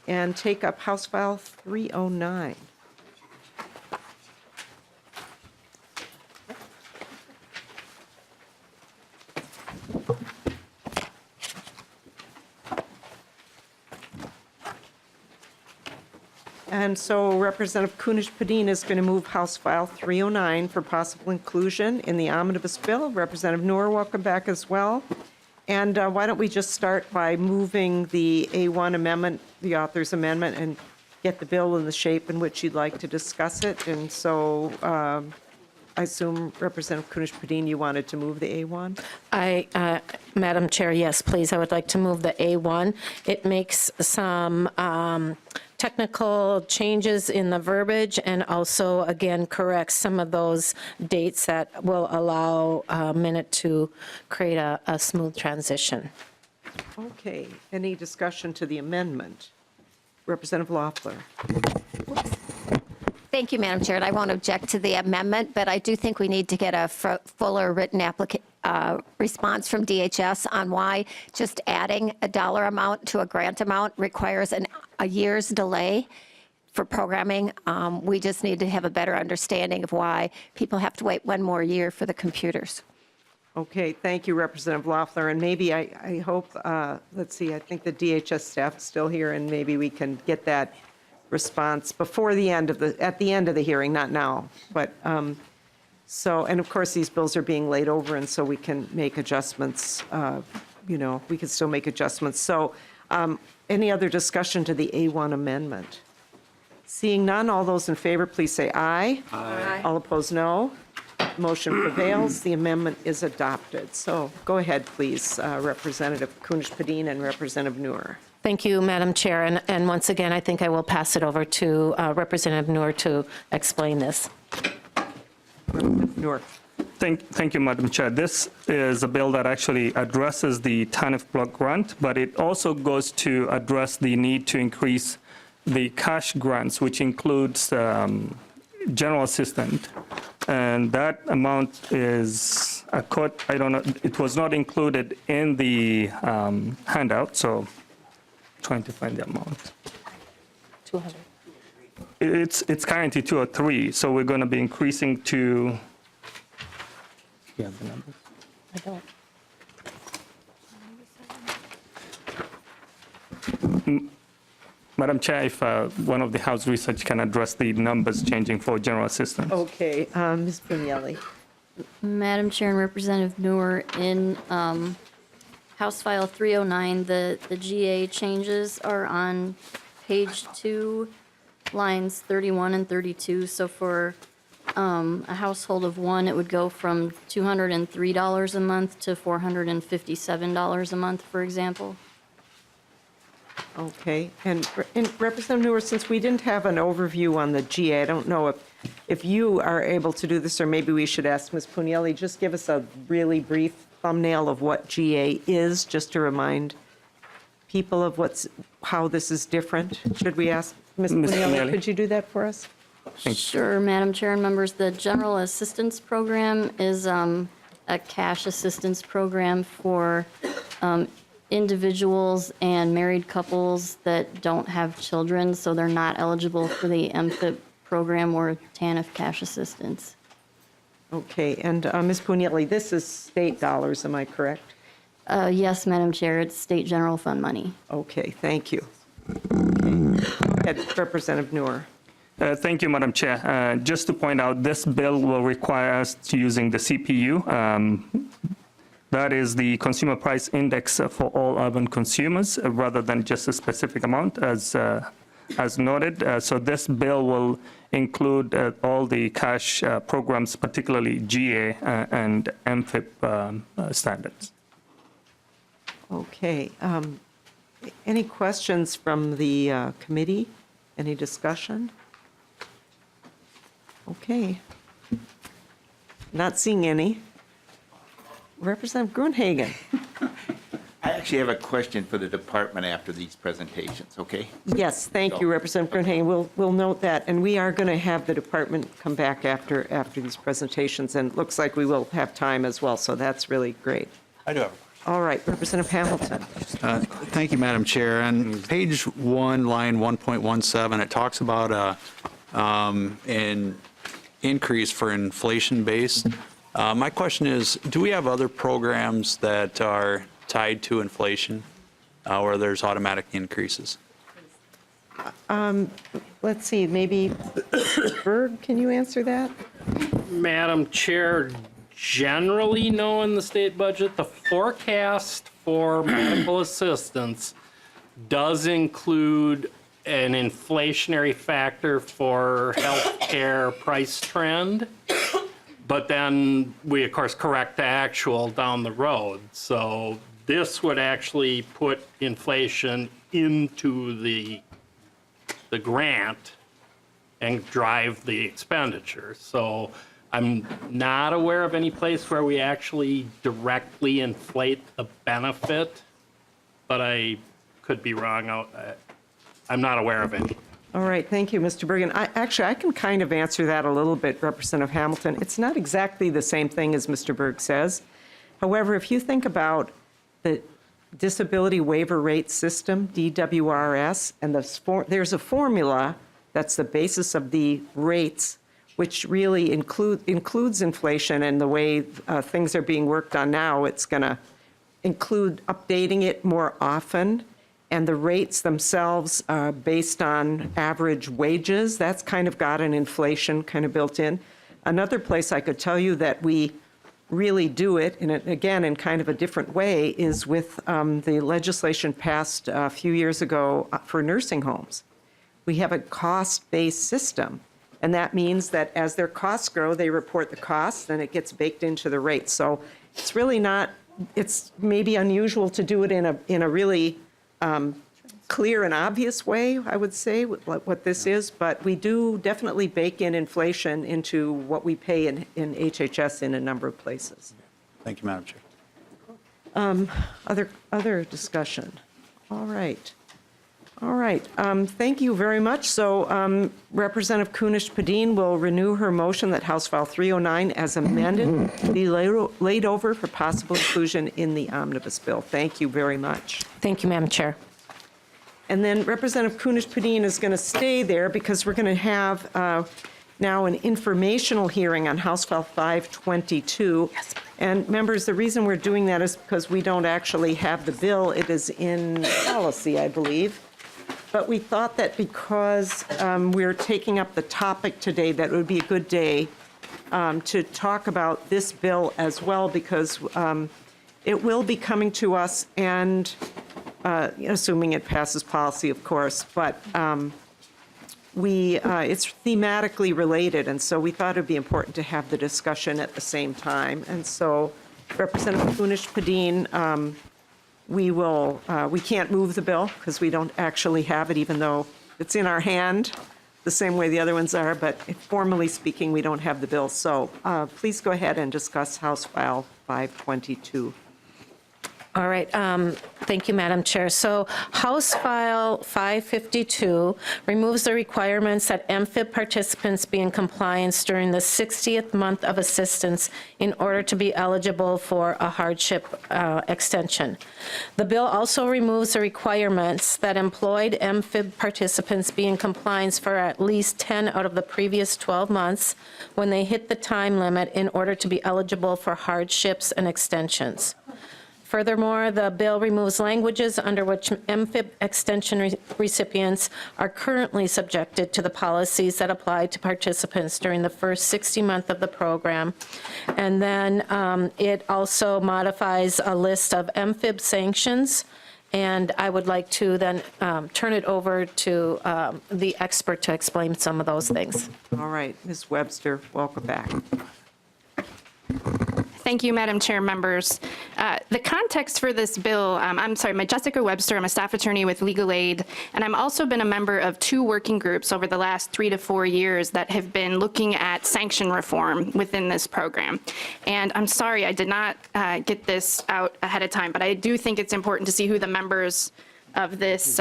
and take up House File 309. And so Representative Kunesh-Podein is going to move House File 309 for possible inclusion in the omnibus bill. Representative Noor, welcome back as well. And why don't we just start by moving the A1 amendment, the author's amendment, and get the bill in the shape in which you'd like to discuss it. And so I assume, Representative Kunesh-Podein, you wanted to move the A1? Madam Chair, yes, please. I would like to move the A1. It makes some technical changes in the verbiage and also, again, corrects some of those dates that will allow a minute to create a smooth transition. Okay. Any discussion to the amendment? Representative Loeffler. Thank you, Madam Chair. And I won't object to the amendment, but I do think we need to get a fuller written response from DHS on why just adding a dollar amount to a grant amount requires a year's delay for programming. We just need to have a better understanding of why people have to wait one more year for the computers. Okay, thank you, Representative Loeffler. And maybe I hope, let's see, I think the DHS staff is still here, and maybe we can get that response before the end of at the end of the hearing, not now. But so, and of course, these bills are being laid over, and so we can make adjustments. We can still make adjustments. So, any other discussion to the A1 amendment? Seeing none, all those in favor, please say aye. Aye. All opposed, no. Motion prevails. The amendment is adopted. So, go ahead, please, Representative Kunesh-Podein and Representative Noor. Thank you, Madam Chair. And once again, I think I will pass it over to Representative Noor to explain this. Representative Noor. Thank you, Madam Chair. This is a bill that actually addresses the TANF block grant, but it also goes to address the need to increase the cash grants, which includes general assistant. And that amount is a cut. I don't know. It was not included in the handout, so trying to find the amount. 200. It's currently 203, so we're going to be increasing to. You have the numbers? I don't. Madam Chair, if one of the House research can address the numbers changing for general assistance. Okay, Ms. Pugnelli. Madam Chair and Representative Noor, in House File 309, the GA changes are on page 2, lines 31 and 32. So for a household of one, it would go from $203 a month to $457 a month, for example. Okay, and Representative Noor, since we didn't have an overview on the GA, I don't know if you are able to do this, or maybe we should ask Ms. Pugnelli, just give us a really brief thumbnail of what GA is, just to remind people of how this is different. Should we ask Ms. Pugnelli? Could you do that for us? Sure, Madam Chair and members. The General Assistance Program is a cash assistance program for individuals and married couples that don't have children, so they're not eligible for the MFIP program or TANF cash assistance. Okay, and Ms. Pugnelli, this is state dollars, am I correct? Yes, Madam Chair, it's state general fund money. Okay, thank you. Okay. Go ahead, Representative Noor. Thank you, Madam Chair. Just to point out, this bill will require us to using the CPU. That is the consumer price index for all urban consumers, rather than just a specific amount, as noted. So this bill will include all the cash programs, particularly GA and MFIP standards. Okay. Any questions from the committee? Any discussion? Okay. Not seeing any. Representative Gruenhagen. I actually have a question for the department after these presentations, okay? Yes, thank you, Representative Gruenhagen. We'll note that, and we are going to have the department come back after these presentations, and it looks like we will have time as well, so that's really great. I do have a question. All right, Representative Hamilton. Thank you, Madam Chair. On page 1, line 1.17, it talks about an increase for inflation-based. My question is, do we have other programs that are tied to inflation where there's automatic increases? Let's see, maybe Berg, can you answer that? Madam Chair, generally no in the state budget. The forecast for medical assistance does include an inflationary factor for healthcare price trend. But then we, of course, correct the actual down the road. So this would actually put inflation into the grant and drive the expenditure. So I'm not aware of any place where we actually directly inflate the benefit, but I could be wrong. I'm not aware of any. All right, thank you, Mr. Bergen. I can kind of answer that a little bit, Representative Hamilton. It's not exactly the same thing as Mr. Berg says. However, if you think about the disability waiver rate system, DWRS, and there's a formula that's the basis of the rates, which really includes inflation, and the way things are being worked on now, it's going to include updating it more often. And the rates themselves are based on average wages. That's kind of got an inflation kind of built in. Another place I could tell you that we really do it, and again, in kind of a different way, is with the legislation passed a few years ago for nursing homes. We have a cost-based system, and that means that as their costs grow, they report the costs, and it gets baked into the rates. So it's really not, it's maybe unusual to do it in a really clear and obvious way, I would say, what this is, but we do definitely bake in inflation into what we pay in HHS in a number of places. Thank you, Madam Chair. Other discussion? All right. All right. Thank you very much. So Representative Kunesh-Podein will renew her motion that House File 309 as amended be laid over for possible inclusion in the omnibus bill. Thank you very much. Thank you, Madam Chair. And then Representative Kunesh-Podein is going to stay there because we're going to have now an informational hearing on House File 522. Yes. And members, the reason we're doing that is because we don't actually have the bill. It is in policy, I believe. But we thought that because we're taking up the topic today, that it would be a good day to talk about this bill as well, because it will be coming to us, and assuming it passes policy, of course, but it's thematically related, and so we thought it would be important to have the discussion at the same time. And so Representative Kunesh-Podein, we can't move the bill because we don't actually have it, even though it's in our hand the same way the other ones are, but formally speaking, we don't have the bill. So please go ahead and discuss House File 522. All right, thank you, Madam Chair. So House File 552 removes the requirements that MFIP participants be in compliance during the 60th month of assistance in order to be eligible for a hardship extension. The bill also removes the requirements that employed MFIP participants be in compliance for at least 10 out of the previous 12 months when they hit the time limit in order to be eligible for hardships and extensions. Furthermore, the bill removes languages under which MFIP extension recipients are currently subjected to the policies that apply to participants during the first 60 months of the program. And then it also modifies a list of MFIP sanctions. And I would like to then turn it over to the expert to explain some of those things. All right, Ms. Webster, welcome back. Thank you, Madam Chair, members. The context for this bill, I'm Jessica Webster. I'm a staff attorney with Legal Aid, and I've also been a member of 2 working groups over the last 3 to 4 years that have been looking at sanction reform within this program. And I'm sorry I did not get this out ahead of time, but I do think it's important to see who the members of this.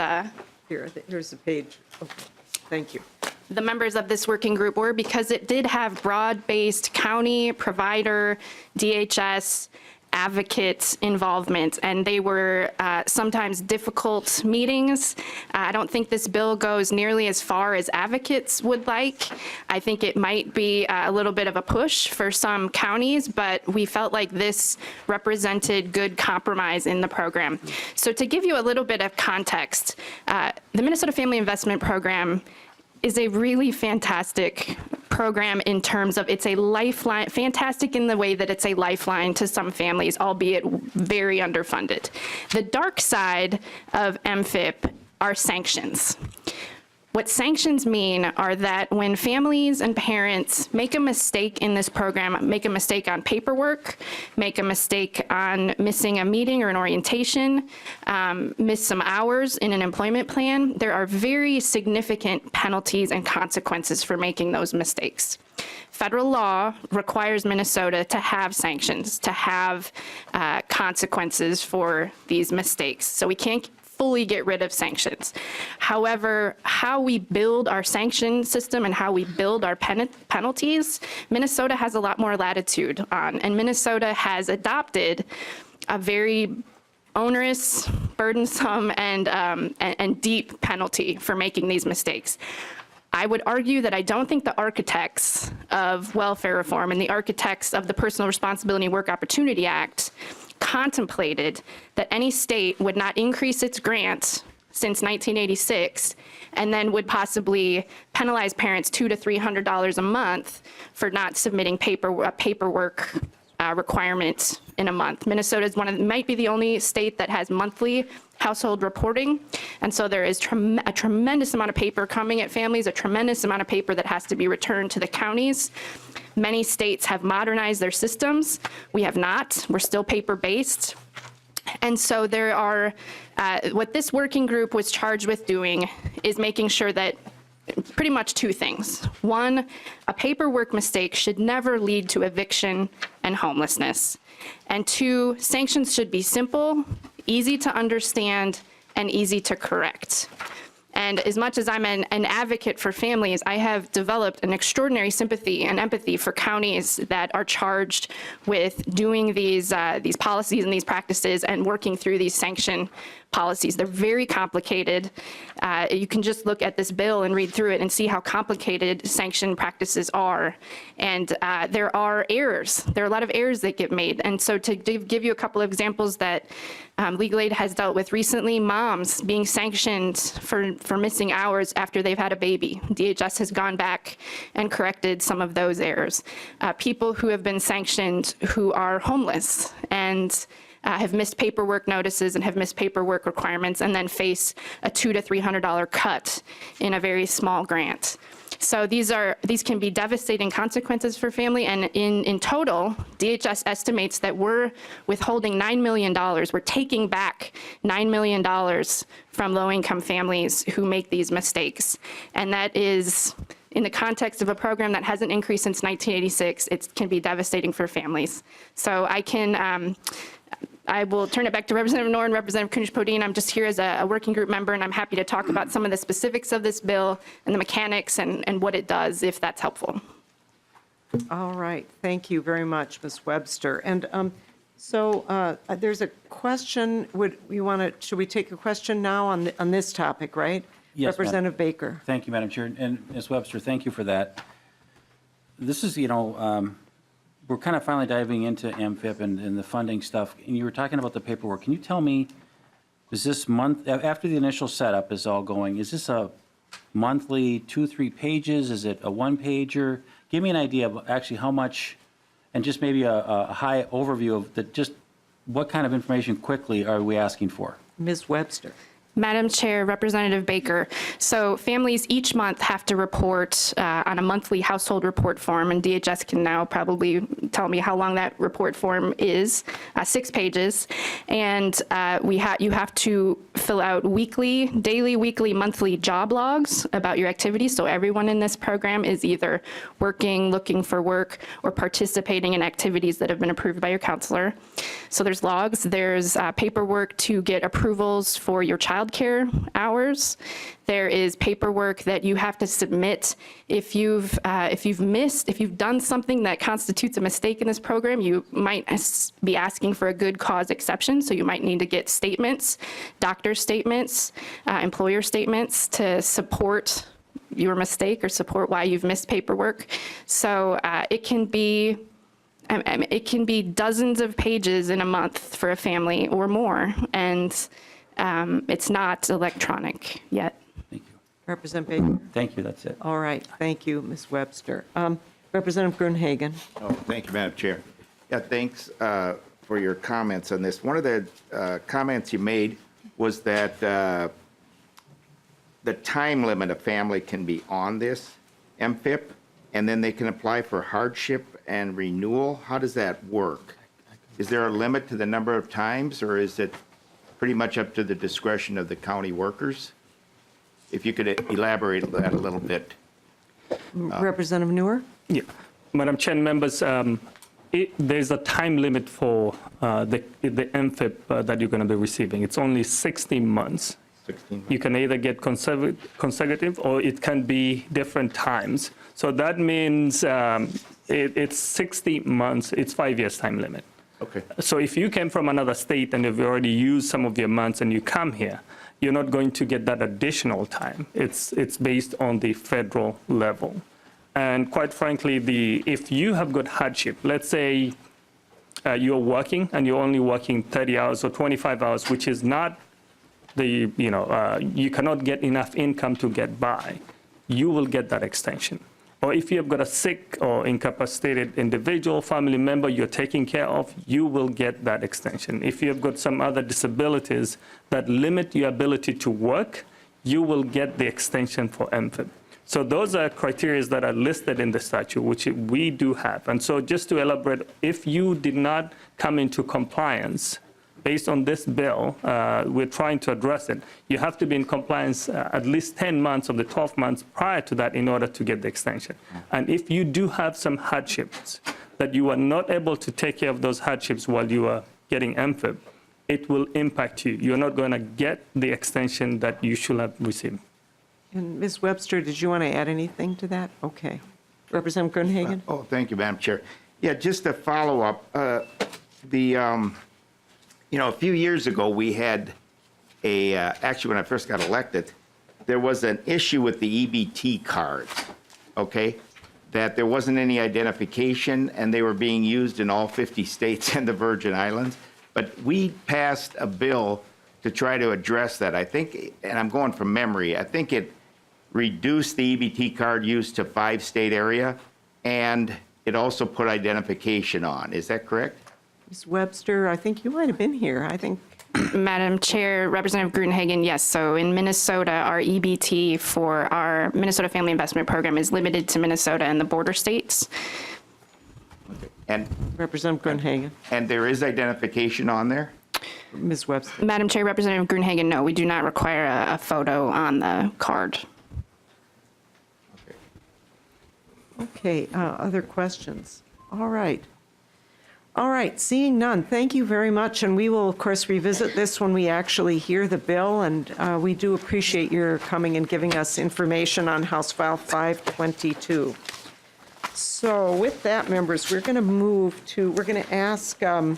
Here's the page. Okay. Thank you. The members of this working group were, because it did have broad-based county, provider, DHS, advocate involvement, and they were sometimes difficult meetings. I don't think this bill goes nearly as far as advocates would like. I think it might be a little bit of a push for some counties, but we felt like this represented good compromise in the program. So to give you a little bit of context, the Minnesota Family Investment Program is a really fantastic program in terms of it's a lifeline, fantastic in the way that it's a lifeline to some families, albeit very underfunded. The dark side of MFIP are sanctions. What sanctions mean are that when families and parents make a mistake in this program, make a mistake on paperwork, make a mistake on missing a meeting or an orientation, miss some hours in an employment plan, there are very significant penalties and consequences for making those mistakes. Federal law requires Minnesota to have sanctions, to have consequences for these mistakes. So we can't fully get rid of sanctions. However, how we build our sanction system and how we build our penalties, Minnesota has a lot more latitude on, and Minnesota has adopted a very onerous, burdensome, and deep penalty for making these mistakes. I would argue that I don't think the architects of welfare reform and the architects of the Personal Responsibility and Work Opportunity Act contemplated that any state would not increase its grants since 1986 and then would possibly penalize parents $200 to $300 a month for not submitting paperwork requirements in a month. Minnesota is might be the only state that has monthly household reporting, and so there is a tremendous amount of paper coming at families, a tremendous amount of paper that has to be returned to the counties. Many states have modernized their systems. We have not. We're still paper-based. And so there are, what this working group was charged with doing is making sure that pretty much 2 things. 1, a paperwork mistake should never lead to eviction and homelessness. And 2, sanctions should be simple, easy to understand, and easy to correct. And as much as I'm an advocate for families, I have developed an extraordinary sympathy and empathy for counties that are charged with doing these policies and these practices and working through these sanction policies. They're very complicated. You can just look at this bill and read through it and see how complicated sanction practices are. And there are errors. There are a lot of errors that get made. And so to give you a couple of examples that Legal Aid has dealt with recently, moms being sanctioned for missing hours after they've had a baby. DHS has gone back and corrected some of those errors. People who have been sanctioned who are homeless and have missed paperwork notices and have missed paperwork requirements and then face a $200 to $300 cut in a very small grant. So these can be devastating consequences for family, and in total, DHS estimates that we're withholding $9 million. We're taking back $9 million from low-income families who make these mistakes. And that is, in the context of a program that hasn't increased since 1986, it can be devastating for families. So I will turn it back to Representative Knorr and Representative Kunesh-Podein. I'm just here as a working group member, and I'm happy to talk about some of the specifics of this bill and the mechanics and what it does, if that's helpful. All right. Thank you very much, Ms. Webster. And so there's a question. Should we take a question now on this topic, right? Yes, Representative Baker. Thank you, Madam Chair. And Ms. Webster, thank you for that. This is, we're kind of finally diving into MFIP and the funding stuff, and you were talking about the paperwork. Can you tell me, is this month, after the initial setup is all going, is this a monthly 2-3 pages? Is it a one-pager? Give me an idea of actually how much, and just maybe a high overview of just what kind of information quickly are we asking for? Ms. Webster. Madam Chair, Representative Baker. So families each month have to report on a monthly household report form, and DHS can now probably tell me how long that report form is, 6 pages. And you have to fill out daily, weekly, monthly job logs about your activities. So everyone in this program is either working, looking for work, or participating in activities that have been approved by your counselor. So there's logs, there's paperwork to get approvals for your child care hours. There is paperwork that you have to submit if you've done something that constitutes a mistake in this program. You might be asking for a good cause exception, so you might need to get statements, doctor statements, employer statements to support your mistake or support why you've missed paperwork. So it can be dozens of pages in a month for a family or more, and it's not electronic yet. Thank you. Representative Baker. Thank you, that's it. All right, thank you, Ms. Webster. Representative Gruenhagen. Oh, thank you, Madam Chair. Yeah, thanks for your comments on this. One of the comments you made was that the time limit a family can be on this MFIP, and then they can apply for hardship and renewal. How does that work? Is there a limit to the number of times, or is it pretty much up to the discretion of the county workers? If you could elaborate that a little bit. Representative Neuer. Yeah. Madam Chair, members, there's a time limit for the MFIP that you're going to be receiving. It's only 16 months. 16 months. You can either get consecutive or it can be different times. So that means it's 60 months, it's 5 years time limit. Okay. So if you came from another state and you've already used some of your months and you come here, you're not going to get that additional time. It's based on the federal level. And quite frankly, if you have got hardship, let's say you're working and you're only working 30 hours or 25 hours, which is not you cannot get enough income to get by, you will get that extension. Or if you've got a sick or incapacitated individual, family member you're taking care of, you will get that extension. If you've got some other disabilities that limit your ability to work, you will get the extension for MFIP. So those are criteria that are listed in the statute, which we do have. And so just to elaborate, if you did not come into compliance based on this bill, we're trying to address it. You have to be in compliance at least 10 months of the 12 months prior to that in order to get the extension. And if you do have some hardships that you are not able to take care of those hardships while you are getting MFIP, it will impact you. You're not going to get the extension that you should have received. And Ms. Webster, did you want to add anything to that? Okay. Representative Gruenhagen. Oh, thank you, Madam Chair. Yeah, just to follow up, a few years ago, we had actually when I first got elected, there was an issue with the EBT cards, okay? That there wasn't any identification and they were being used in all 50 states and the Virgin Islands. But we passed a bill to try to address that. I think, and I'm going from memory, I think it reduced the EBT card use to 5-state area, and it also put identification on. Is that correct? Ms. Webster, I think you might have been here. I think. Madam Chair, Representative Gruenhagen, yes. So in Minnesota, our EBT for our Minnesota Family Investment Program is limited to Minnesota and the border states. Okay. And Representative Gruenhagen. And there is identification on there? Ms. Webster. Madam Chair, Representative Gruenhagen, no, we do not require a photo on the card. Okay, other questions? All right. All right, seeing none, thank you very much. And we will, of course, revisit this when we actually hear the bill. And we do appreciate your coming and giving us information on House File 522. So with that, members, we're going to ask, I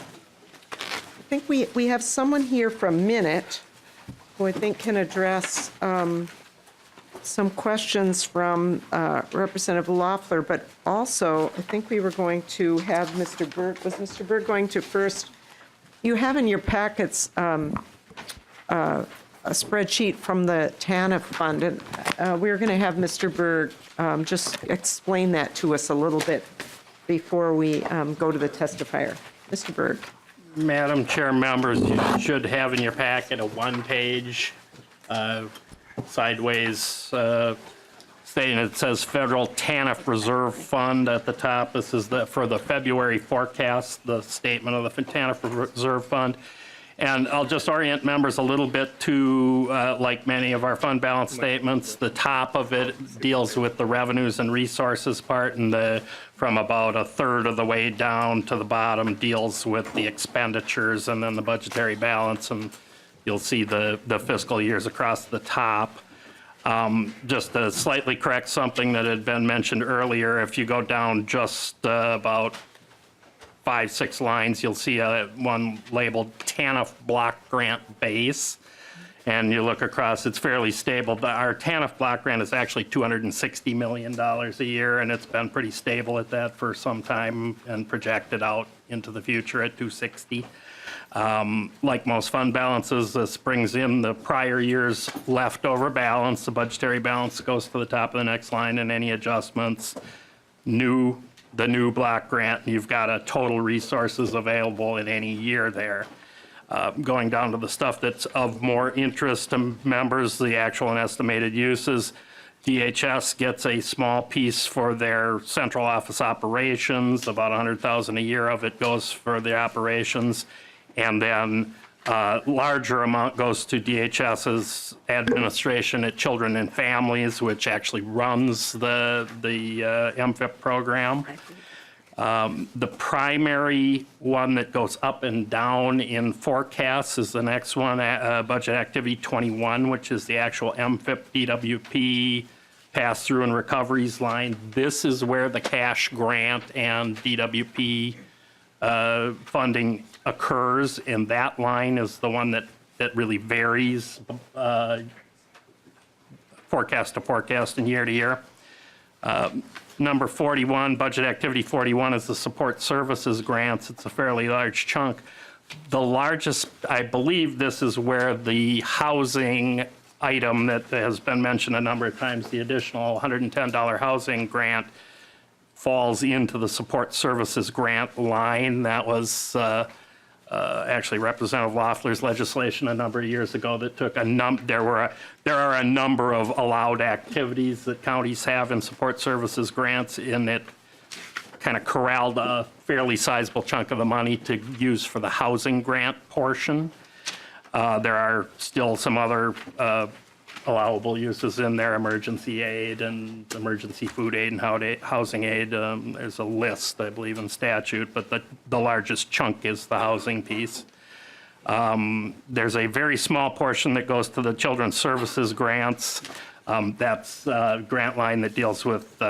think we have someone here from Minute who I think can address some questions from Representative Loeffler, but also I think we were going to have Mr. Berg, was Mr. Berg going to first, you have in your packets a spreadsheet from the TANF fund, and we're going to have Mr. Berg just explain that to us a little bit before we go to the testifier. Mr. Berg. Madam Chair, members, you should have in your packet a one-page sideways stating it says Federal TANF Reserve Fund at the top. This is for the February forecast, the statement of the TANF Reserve Fund. And I'll just orient members a little bit to, like many of our fund balance statements, the top of it deals with the revenues and resources part, and from about a third of the way down to the bottom deals with the expenditures and then the budgetary balance, and you'll see the fiscal years across the top. Just to slightly correct something that had been mentioned earlier, if you go down just about 5-6 lines, you'll see one labeled TANF block grant base, and you look across, it's fairly stable. Our TANF block grant is actually $260 million a year, and it's been pretty stable at that for some time and projected out into the future at 260. Like most fund balances, this brings in the prior year's leftover balance. The budgetary balance goes to the top of the next line, and any adjustments, the new block grant, and you've got a total resources available in any year there. Going down to the stuff that's of more interest to members, the actual and estimated uses, DHS gets a small piece for their central office operations, about $100,000 a year of it goes for the operations, and then larger amount goes to DHS's administration at Children and Families, which actually runs the MFIP program. The primary one that goes up and down in forecasts is the next one, Budget Activity 21, which is the actual MFIP DWP pass-through and recoveries line. This is where the cash grant and DWP funding occurs, and that line is the one that really varies forecast to forecast and year to year. Number 41, Budget Activity 41, is the support services grants. It's a fairly large chunk. The largest, I believe this is where the housing item that has been mentioned a number of times, the additional $110 housing grant, falls into the support services grant line. That was actually Representative Loeffler's legislation a number of years ago that took there are a number of allowed activities that counties have in support services grants, and it kind of corralled a fairly sizable chunk of the money to use for the housing grant portion. There are still some other allowable uses in there, emergency aid and emergency food aid and housing aid. There's a list, I believe, in statute, but the largest chunk is the housing piece. There's a very small portion that goes to the children's services grants. That's a grant line that deals with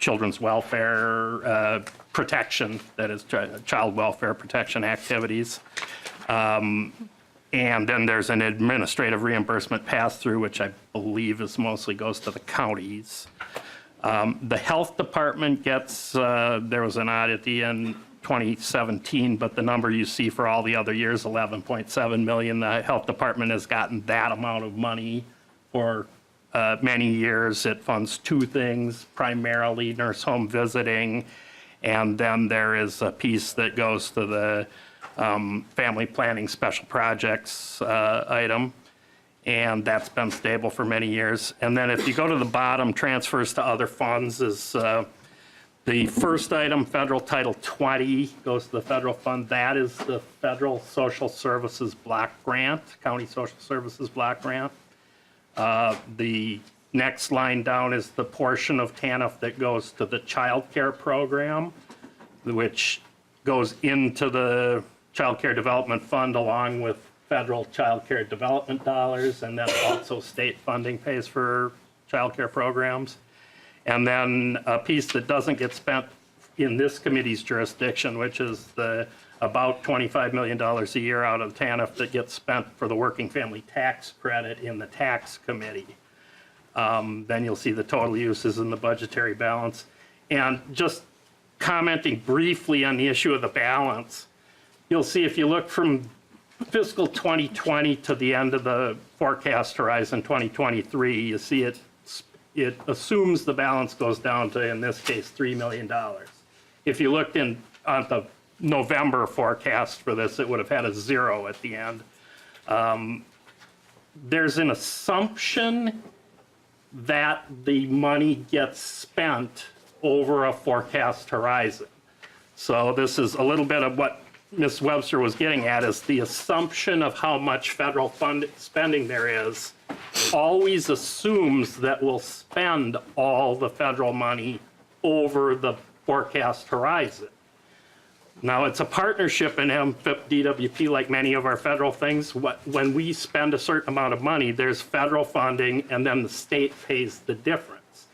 children's welfare protection, that is child welfare protection activities. And then there's an administrative reimbursement pass-through, which I believe mostly goes to the counties. The health department gets, there was an audit in 2017, but the number you see for all the other years, 11.7 million. The health department has gotten that amount of money for many years. It funds two things, primarily nurse home visiting, and then there is a piece that goes to the family planning special projects item, and that's been stable for many years. And then if you go to the bottom, transfers to other funds is the first item, federal Title 20, goes to the federal fund. That is the federal social services block grant, county social services block grant. The next line down is the portion of TANF that goes to the child care program, which goes into the Child Care Development Fund along with federal child care development dollars, and then also state funding pays for child care programs. And then a piece that doesn't get spent in this committee's jurisdiction, which is the about $25 million a year out of TANF that gets spent for the working family tax credit in the tax committee. Then you'll see the total uses in the budgetary balance. And just commenting briefly on the issue of the balance, you'll see if you look from fiscal 2020 to the end of the forecast horizon 2023, you see it assumes the balance goes down to, in this case, $3 million. If you looked on the November forecast for this, it would have had a 0 at the end. There's an assumption that the money gets spent over a forecast horizon. So this is a little bit of what Ms. Webster was getting at, is the assumption of how much federal spending there is always assumes that we'll spend all the federal money over the forecast horizon. Now, it's a partnership in MFIP DWP, like many of our federal things. When we spend a certain amount of money, there's federal funding, and then the state pays the difference.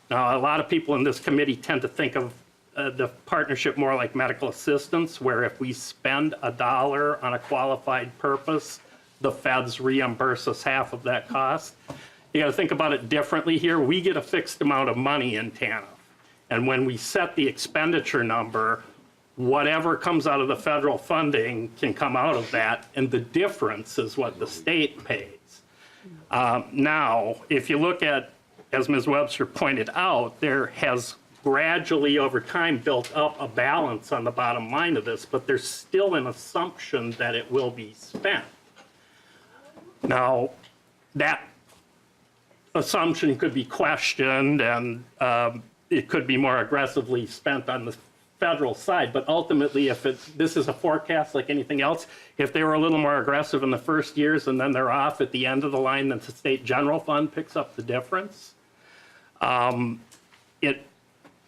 Now, a lot of people in this committee tend to think of the partnership more like medical assistance, where if we spend $1 on a qualified purpose, the feds reimburse us half of that cost. You got to think about it differently here. We get a fixed amount of money in TANF, and when we set the expenditure number, whatever comes out of the federal funding can come out of that, and the difference is what the state pays. Now, if you look at, as Ms. Webster pointed out, there has gradually over time built up a balance on the bottom line of this, but there's still an assumption that it will be spent. Now, that assumption could be questioned, and it could be more aggressively spent on the federal side, but ultimately, if this is a forecast like anything else, if they were a little more aggressive in the first years and then they're off at the end of the line, then the state general fund picks up the difference. It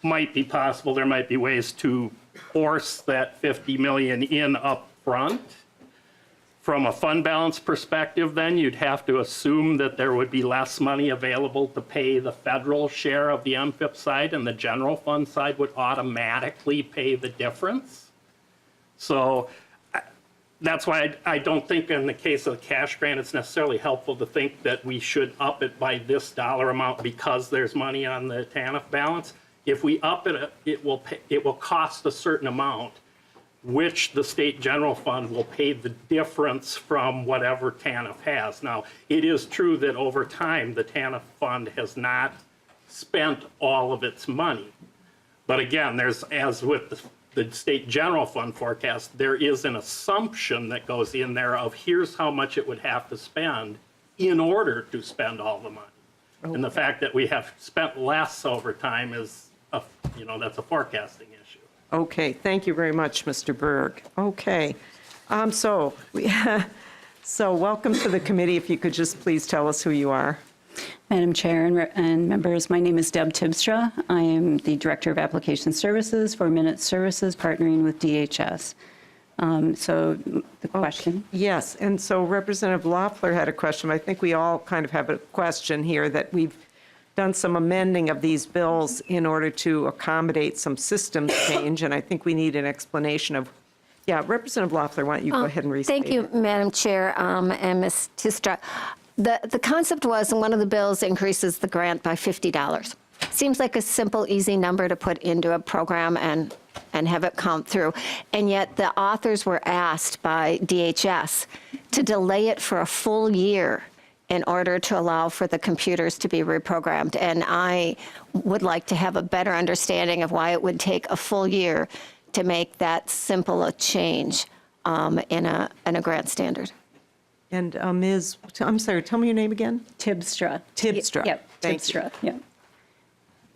might be possible, there might be ways to force that 50 million in up front. From a fund balance perspective, then you'd have to assume that there would be less money available to pay the federal share of the MFIP side, and the general fund side would automatically pay the difference. So that's why I don't think in the case of the cash grant, it's necessarily helpful to think that we should up it by this dollar amount because there's money on the TANF balance. If we up it, it will cost a certain amount, which the state general fund will pay the difference from whatever TANF has. Now, it is true that over time, the TANF fund has not spent all of its money. But again, there's, as with the state general fund forecast, there is an assumption that goes in there of here's how much it would have to spend in order to spend all the money. Okay. And the fact that we have spent less over time is, that's a forecasting issue. Okay, thank you very much, Mr. Berg. Okay, so welcome to the committee. If you could just please tell us who you are. Madam Chair and members, my name is Deb Tibstra. I am the Director of Application Services for Minute Services, partnering with DHS. So the question. Okay. Yes, and so Representative Loeffler had a question. I think we all kind of have a question here that we've done some amending of these bills in order to accommodate some systems change, and I think we need an explanation of, Representative Loeffler, why don't you go ahead and restate Thank you, it. Madam Chair and Ms. Tistra. The concept was, in one of the bills, increases the grant by $50. Seems like a simple, easy number to put into a program and have it count through. And yet the authors were asked by DHS to delay it for a full year in order to allow for the computers to be reprogrammed. And I would like to have a better understanding of why it would take a full year to make that simple a change in a grant standard. And Ms., I'm sorry, tell me your name again? Tibstra. Tibstra. Yep, Thank Tibstra, yep.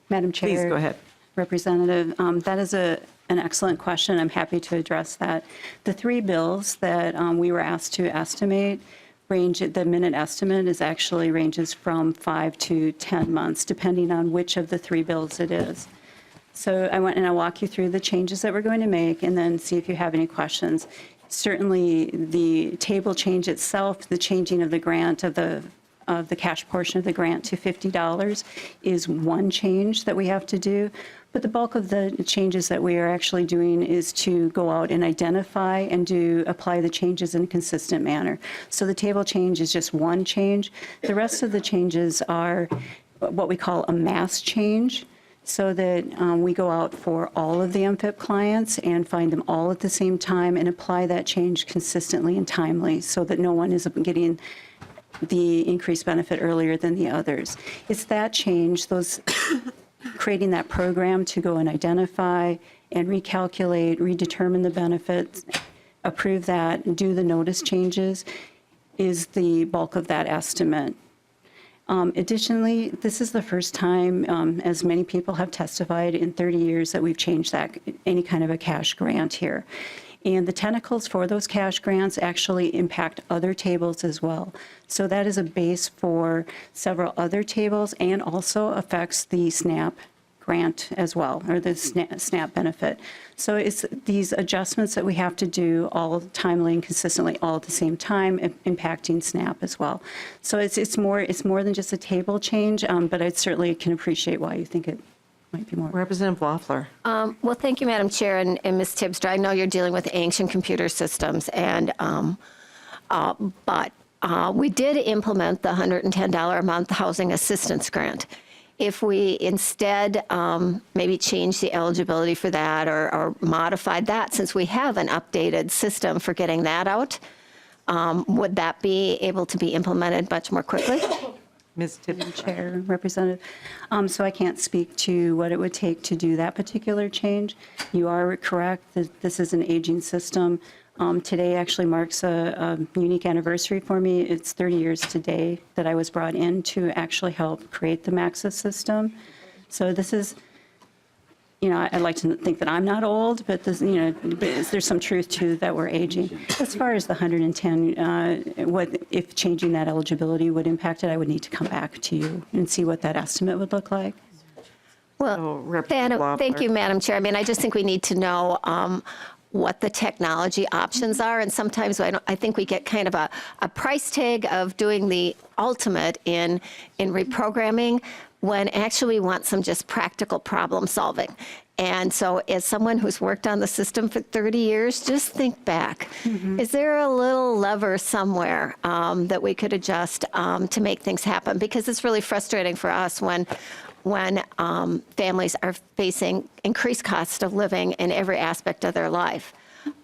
Madam Chair. Please go ahead. Representative, that is an excellent question. I'm happy to address that. The three bills that we were asked to estimate the minute estimate is actually ranges from 5 to 10 months, depending on which of the three bills it is. So I'll walk you through the changes that we're going to make and then see if you have any questions. Certainly the table change itself, the changing of the grant of the cash portion of the grant to $50 is one change that we have to do. But the bulk of the changes that we are actually doing is to go out and identify and apply the changes in a consistent manner. So the table change is just one change. The rest of the changes are what we call a mass change, so that we go out for all of the MFIP clients and find them all at the same time and apply that change consistently and timely so that no one is getting the increased benefit earlier than the others. It's that change, creating that program to go and identify and recalculate, redetermine the benefits, approve that, do the notice changes, is the bulk of that estimate. Additionally, this is the first time, as many people have testified, in 30 years that we've changed any kind of a cash grant here. And the tentacles for those cash grants actually impact other tables as well. So that is a base for several other tables and also affects the SNAP grant as well, or the SNAP benefit. So it's these adjustments that we have to do all timely and consistently all at the same time, impacting SNAP as well. So it's more than just a table change, but I certainly can appreciate why you think it might be more. Representative Loeffler. Well, thank you, Madam Chair, and Ms. Tibstra. I know you're dealing with ancient computer systems, and but we did implement the $110 a month housing assistance grant. If we instead maybe change the eligibility for that or modified that, since we have an updated system for getting that out, would that be able to be implemented much more quickly? Ms. Tibstra. Chair, Representative. So I can't speak to what it would take to do that particular change. You are correct that this is an aging system. Today actually marks a unique anniversary for me. It's 30 years today that I was brought in to actually help create the Maxis system. So this is, I like to think that I'm not old, but this, there's some truth to that we're aging. As far as the 110, if changing that eligibility would impact it, I would need to come back to you and see what that estimate would look like. Well, thank you, Madam Chair. I mean, I just think we need to know what the technology options are, and sometimes I think we get kind of a price tag of doing the ultimate in reprogramming when actually we want some just practical problem solving. And so as someone who's worked on the system for 30 years, just think back. Mm-hmm. Is there a little lever somewhere that we could adjust to make things happen? Because it's really frustrating for us when families are facing increased cost of living in every aspect of their life,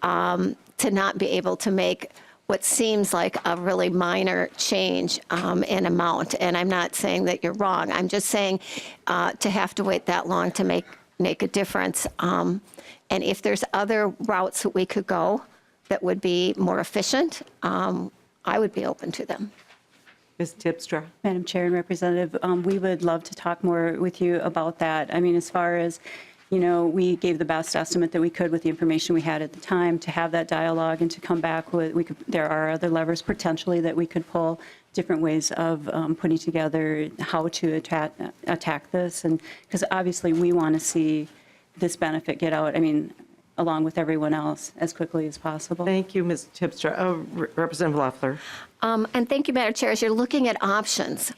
to not be able to make what seems like a really minor change in amount. And I'm not saying that you're wrong. I'm just saying to have to wait that long to make a difference. And if there's other routes that we could go that would be more efficient, I would be open to them. Ms. Tibstra. Madam Chair and Representative, we would love to talk more with you about that. I mean, as far as, we gave the best estimate that we could with the information we had at the time to have that dialogue and to come back with, there are other levers potentially that we could pull, different ways of putting together how to attack this. And because obviously we want to see this benefit get out, along with everyone else as quickly as possible. Thank you, Ms. Tibstra. Representative Loeffler. And thank you, Madam Chair. As you're looking at options,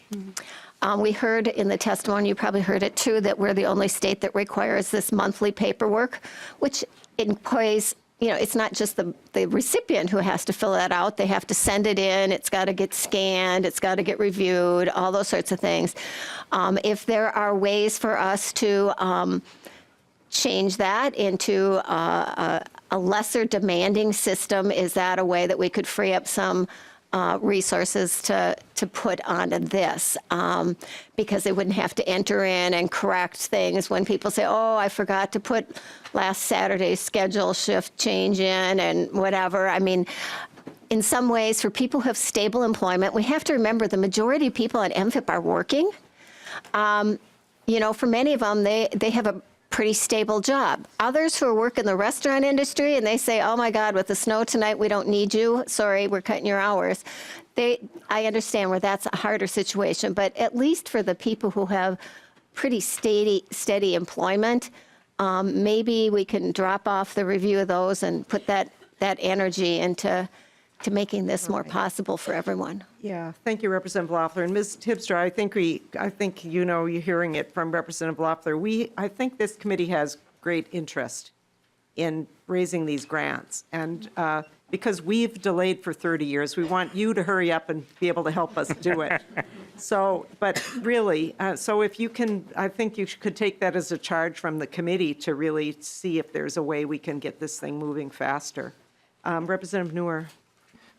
we heard in the testimony, you probably heard it too, that we're the only state that requires this monthly paperwork, which employs, it's not just the recipient who has to fill that out. They have to send it in. It's got to get scanned. It's got to get reviewed, all those sorts of things. If there are ways for us to change that into a lesser demanding system, is that a way that we could free up some resources to put onto this, because they wouldn't have to enter in and correct things when people say, oh, I forgot to put last Saturday's schedule shift change in and whatever. In some ways, for people who have stable employment, we have to remember the majority of people on MFIP are working. For many of them, they have a pretty stable job. Others who work in the restaurant industry and they say, oh my God, with the snow tonight, we don't need you. Sorry, we're cutting your hours. I understand where that's a harder situation, but at least for the people who have pretty steady employment, maybe we can drop off the review of those and put that energy into to making this more possible for everyone. Yeah, thank you, Representative Loeffler. And Ms. Hibstra, I think you know, you're hearing it from Representative Loeffler. I think this committee has great interest in raising these grants. And because we've delayed for 30 years, we want you to hurry up and be able to help us do it. So, but really, so if you can, I think you could take that as a charge from the committee to really see if there's a way we can get this thing moving faster. Representative Noor.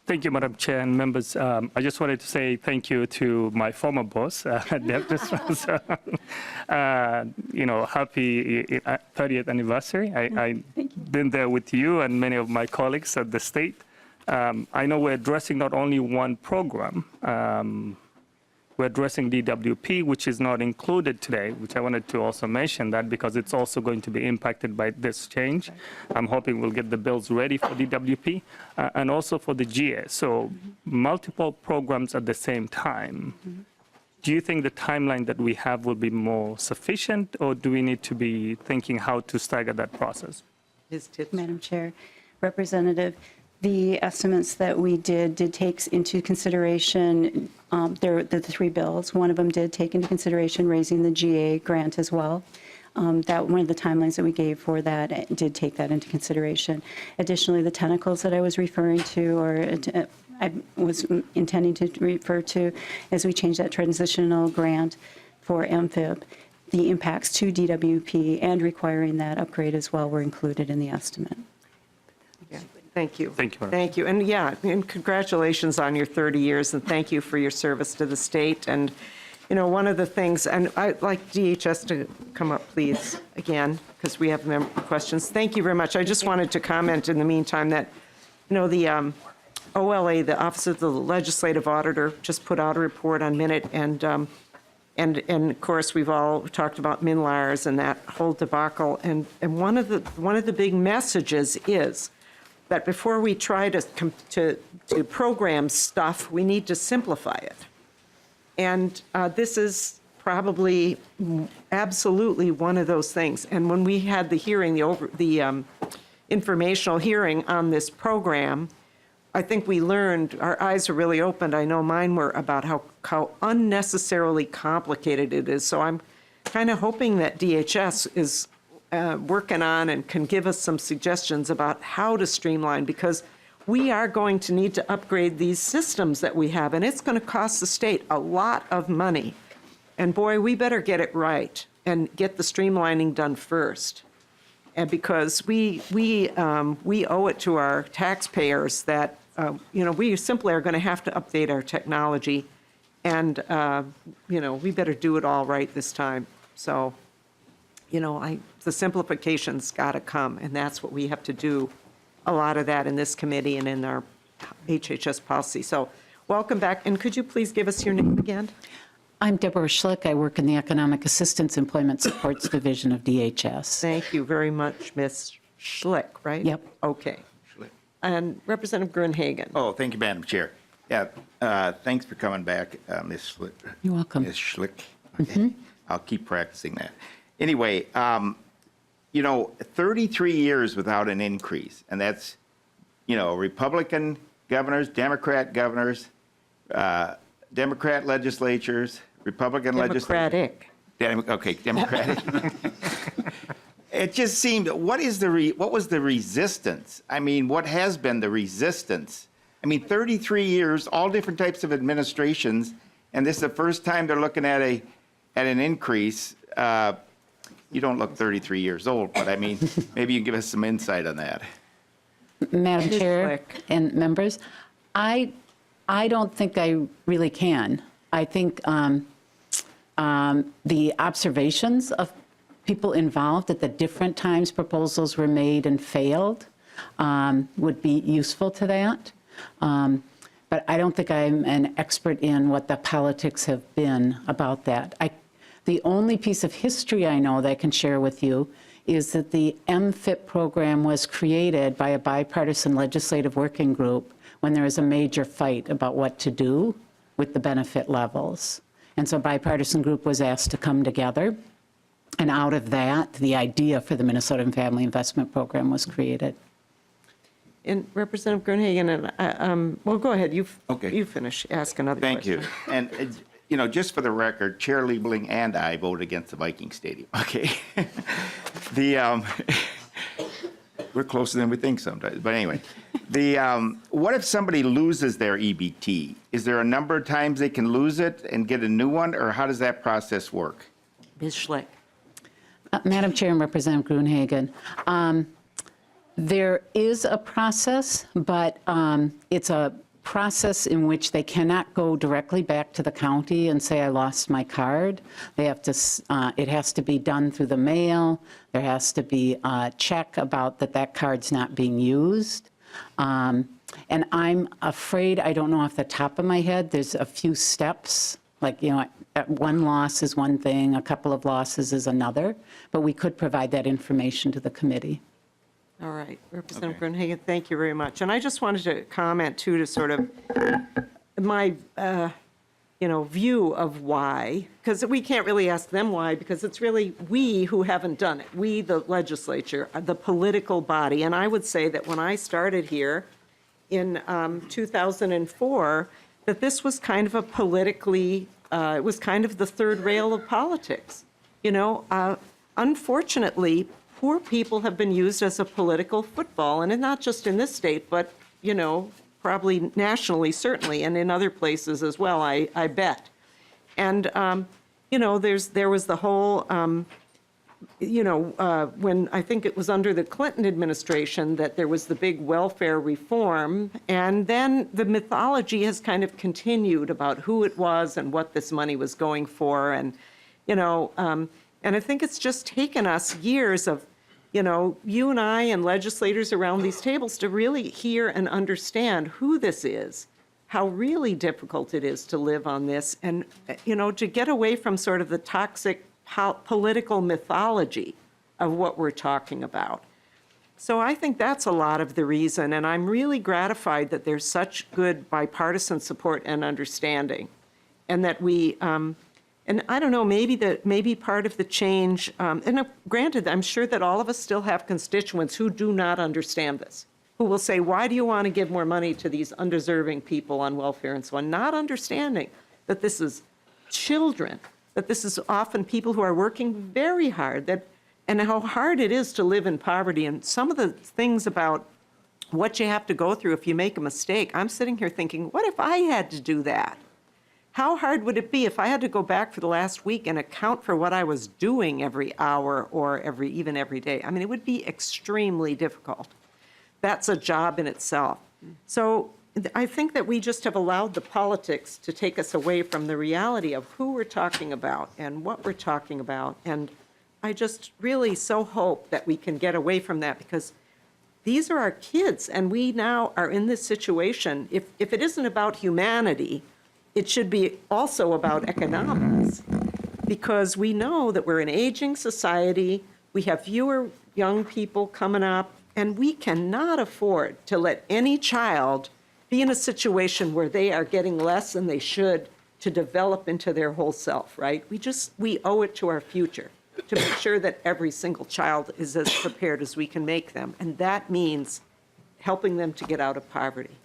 Thank you, Madam Chair and members. I just wanted to say thank you to my former boss, Deb. This was, happy 30th anniversary. I've been there with you and many of my colleagues at the state. I know we're addressing not only one program, we're addressing DWP, which is not included today, which I wanted to also mention that because it's also going to be impacted by this change. I'm hoping we'll get the bills ready for DWP and also for the GA. So multiple programs at the same time. Do you think the timeline that we have will be more sufficient, or do we need to be thinking how to stagger that process? Madam Chair, Representative, the estimates that we did take into consideration the three bills. One of them did take into consideration raising the GA grant as well. That one of the timelines that we gave for that did take that into consideration. Additionally, the tentacles that I was referring to, or I was intending to refer to, as we change that transitional grant for MFIP, the impacts to DWP and requiring that upgrade as well were included in the estimate. Thank you. Thank you, Madam. Thank you. And yeah, and congratulations on your 30 years, and thank you for your service to the state. And, you know, one of the things, and I'd like DHS to come up, please, again, because we have questions. Thank you very much. I just wanted to comment in the meantime that, you know, the OLA, the Office of the Legislative Auditor, just put out a report on Minute, and of course, we've all talked about MNLARS and that whole debacle. And one of the big messages is that before we try to program stuff, we need to simplify it. And this is probably absolutely one of those things. And when we had the hearing, the informational hearing on this program, I think we learned, our eyes were really opened, I know mine were, about how unnecessarily complicated it is. So I'm kind of hoping that DHS is working on and can give us some suggestions about how to streamline, because we are going to need to upgrade these systems that we have, and it's going to cost the state a lot of money. And boy, we better get it right and get the streamlining done first. And because we owe it to our taxpayers that, we simply are going to have to update our technology, and, we better do it all right this time. So, the simplification's got to come, and that's what we have to do, a lot of that in this committee and in our HHS policy. So welcome back, and could you please give us your name again? I'm Deborah Schlick. I work in the Economic Assistance Employment Supports Division of DHS. Thank you very much, Ms. Schlick, right? Yep. Okay. And Representative Gruenhagen. Oh, thank you, Madam Chair. Yeah, thanks for coming back, Ms. Schlick. You're welcome. Ms. Schlick. Okay. I'll keep practicing that. Anyway, 33 years without an increase, and that's, Republican governors, Democrat governors, Democrat legislatures, Republican legislatures. Democratic. It just seemed, what was the resistance? I mean, what has been the resistance? I mean, 33 years, all different types of administrations, and this is the first time they're looking at an increase. You don't look 33 years old, but I mean, maybe you can give us some insight on that. Madam Chair and members, I don't think I really can. I think the observations of people involved at the different times proposals were made and failed would be useful to that. But I don't think I'm an expert in what the politics have been about that. The only piece of history I know that I can share with you is that the MFIP program was created by a bipartisan legislative working group when there was a major fight about what to do with the benefit levels. And so a bipartisan group was asked to come together. And out of that, the idea for the Minnesota Family Investment Program was created. And Representative Gruenhagen, and, well, go ahead, you finish, ask another Thank question. you. And, just for the record, Chair Liebling and I voted against the Viking Stadium, okay? We're closer than we think sometimes, but anyway. What if somebody loses their EBT? Is there a number of times they can lose it and get a new one, or how does that process work? Ms. Schlick. Madam Chair and Representative Gruenhagen, there is a process, but it's a process in which they cannot go directly back to the county and say, I lost my card. They have to, it has to be done through the mail. There has to be a check about that card's not being used. And I'm afraid, I don't know off the top of my head, there's a few steps, like, one loss is one thing, a couple of losses is another, but we could provide that information to the committee. All right, Representative Gruenhagen, thank you very much. And I just wanted to comment, too, to sort of my, view of why, because we can't really ask them why, because it's really we who haven't done it. We, the legislature, the political body. And I would say that when I started here in 2004, that this was kind of a politically, it was kind of the third rail of politics. Unfortunately, poor people have been used as a political football, and not just in this state, but, probably nationally, certainly, and in other places as well, I bet. And, there was the whole, when I think it was under the Clinton administration that there was the big welfare reform, and then the mythology has kind of continued about who it was and what this money was going for, and, and I think it's just taken us years of, you and I and legislators around these tables to really hear and understand who this is, how really difficult it is to live on this, and, to get away from sort of the toxic political mythology of what we're talking about. So I think that's a lot of the reason, and I'm really gratified that there's such good bipartisan support and understanding, and that we, and I don't know, maybe part of the change, and granted, I'm sure that all of us still have constituents who do not understand this, who will say, why do you want to give more money to these undeserving people on welfare and so on, not understanding that this is children, that this is often people who are working very hard, and how hard it is to live in poverty, and some of the things about what you have to go through if you make a mistake. I'm sitting here thinking, what if I had to do that? How hard would it be if I had to go back for the last week and account for what I was doing every hour or even every day? I mean, it would be extremely difficult. That's a job in itself. So I think that we just have allowed the politics to take us away from the reality of who we're talking about and what we're talking about. And I just really so hope that we can get away from that, because these are our kids, and we now are in this situation. If it isn't about humanity, it should be also about economics, because we know that we're an aging society, we have fewer young people coming up, and we cannot afford to let any child be in a situation where they are getting less than they should to develop into their whole self, right? We owe it to our future to make sure that every single child is as prepared as we can make them, and that means helping them to get out of poverty.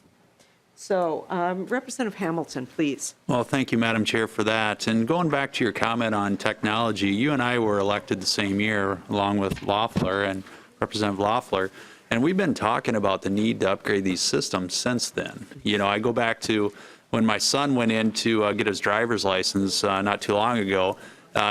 So, Representative Hamilton, please. Well, thank you, Madam Chair, for that. And going back to your comment on technology, you and I were elected the same year, along with Loeffler and Representative Loeffler, and we've been talking about the need to upgrade these systems since then. I go back to when my son went in to get his driver's license not too long ago.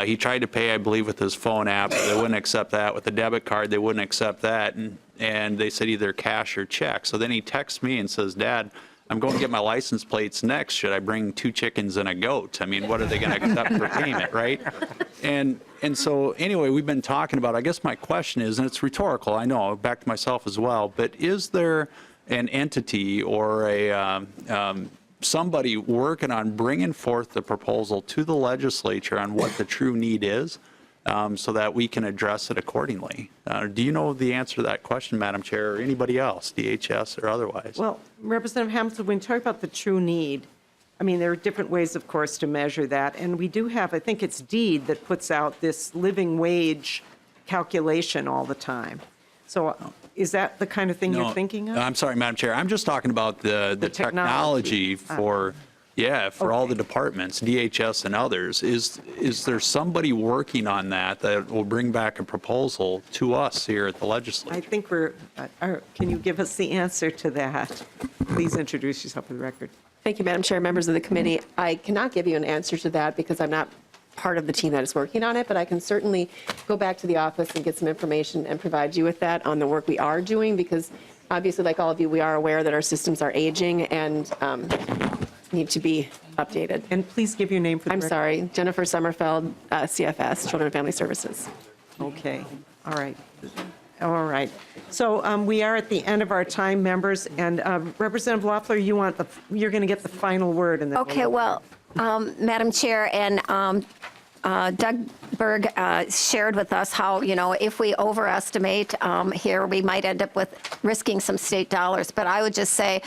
He tried to pay, I believe, with his phone app. They wouldn't accept that. With the debit card, they wouldn't accept that. And they said either cash or check. So then he texts me and says, Dad, I'm going to get my license plates next. Should I bring 2 chickens and a goat? I mean, what are they going to accept for payment, right? And so anyway, we've been talking about, I guess my question is, and it's rhetorical, I know, back to myself as well, but is there an entity or a somebody working on bringing forth the proposal to the legislature on what the true need is, so that we can address it accordingly? Do you know the answer to that question, Madam Chair, or anybody else, DHS or otherwise? Well, Representative Hamilton, when you talk about the true need, I mean, there are different ways, of course, to measure that. And we do have, I think it's DEED that puts out this living wage calculation all the time. So is that the kind of thing you're thinking of? I'm sorry, Madam Chair. I'm just talking about the technology for, for all the departments, DHS and others. Is there somebody working on that will bring back a proposal to us here at the legislature? I think can you give us the answer to that? Please introduce yourself for the record. Thank you, Madam Chair, members of the committee. I cannot give you an answer to that because I'm not part of the team that is working on it, but I can certainly go back to the office and get some information and provide you with that on the work we are doing, because obviously, like all of you, we are aware that our systems are aging and need to be updated. And please give your name for the record. I'm sorry, Jennifer Sommerfeld, CFS, Children and Family Services. Okay, all right. All right. So we are at the end of our time, members, and Representative Loeffler, you're going to get the final word. And then Okay, well, Madam Chair, and Doug Berg shared with us how, if we overestimate here, we might end up with risking some state dollars. But I would just say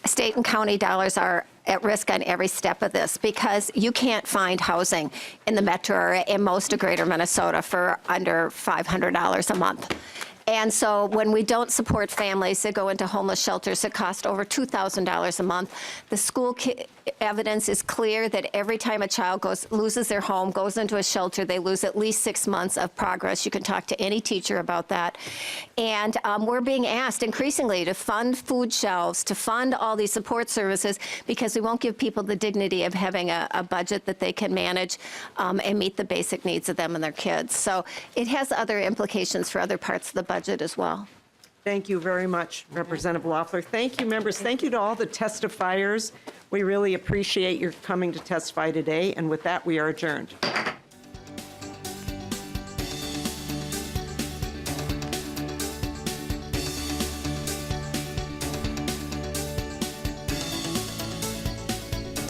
state and county dollars are at risk on every step of this, because you can't find housing in the metro area in most of greater Minnesota for under $500 a month. And so when we don't support families that go into homeless shelters that cost over $2,000 a month, the school evidence is clear that every time a child loses their home, goes into a shelter, they lose at least 6 months of progress. You can talk to any teacher about that. And we're being asked increasingly to fund food shelves, to fund all these support services, because we won't give people the dignity of having a budget that they can manage and meet the basic needs of them and their kids. So it has other implications for other parts of the budget as well. Thank you very much, Representative Loeffler. Thank you, members. Thank you to all the testifiers. We really appreciate your coming to testify today. And with that, we are adjourned.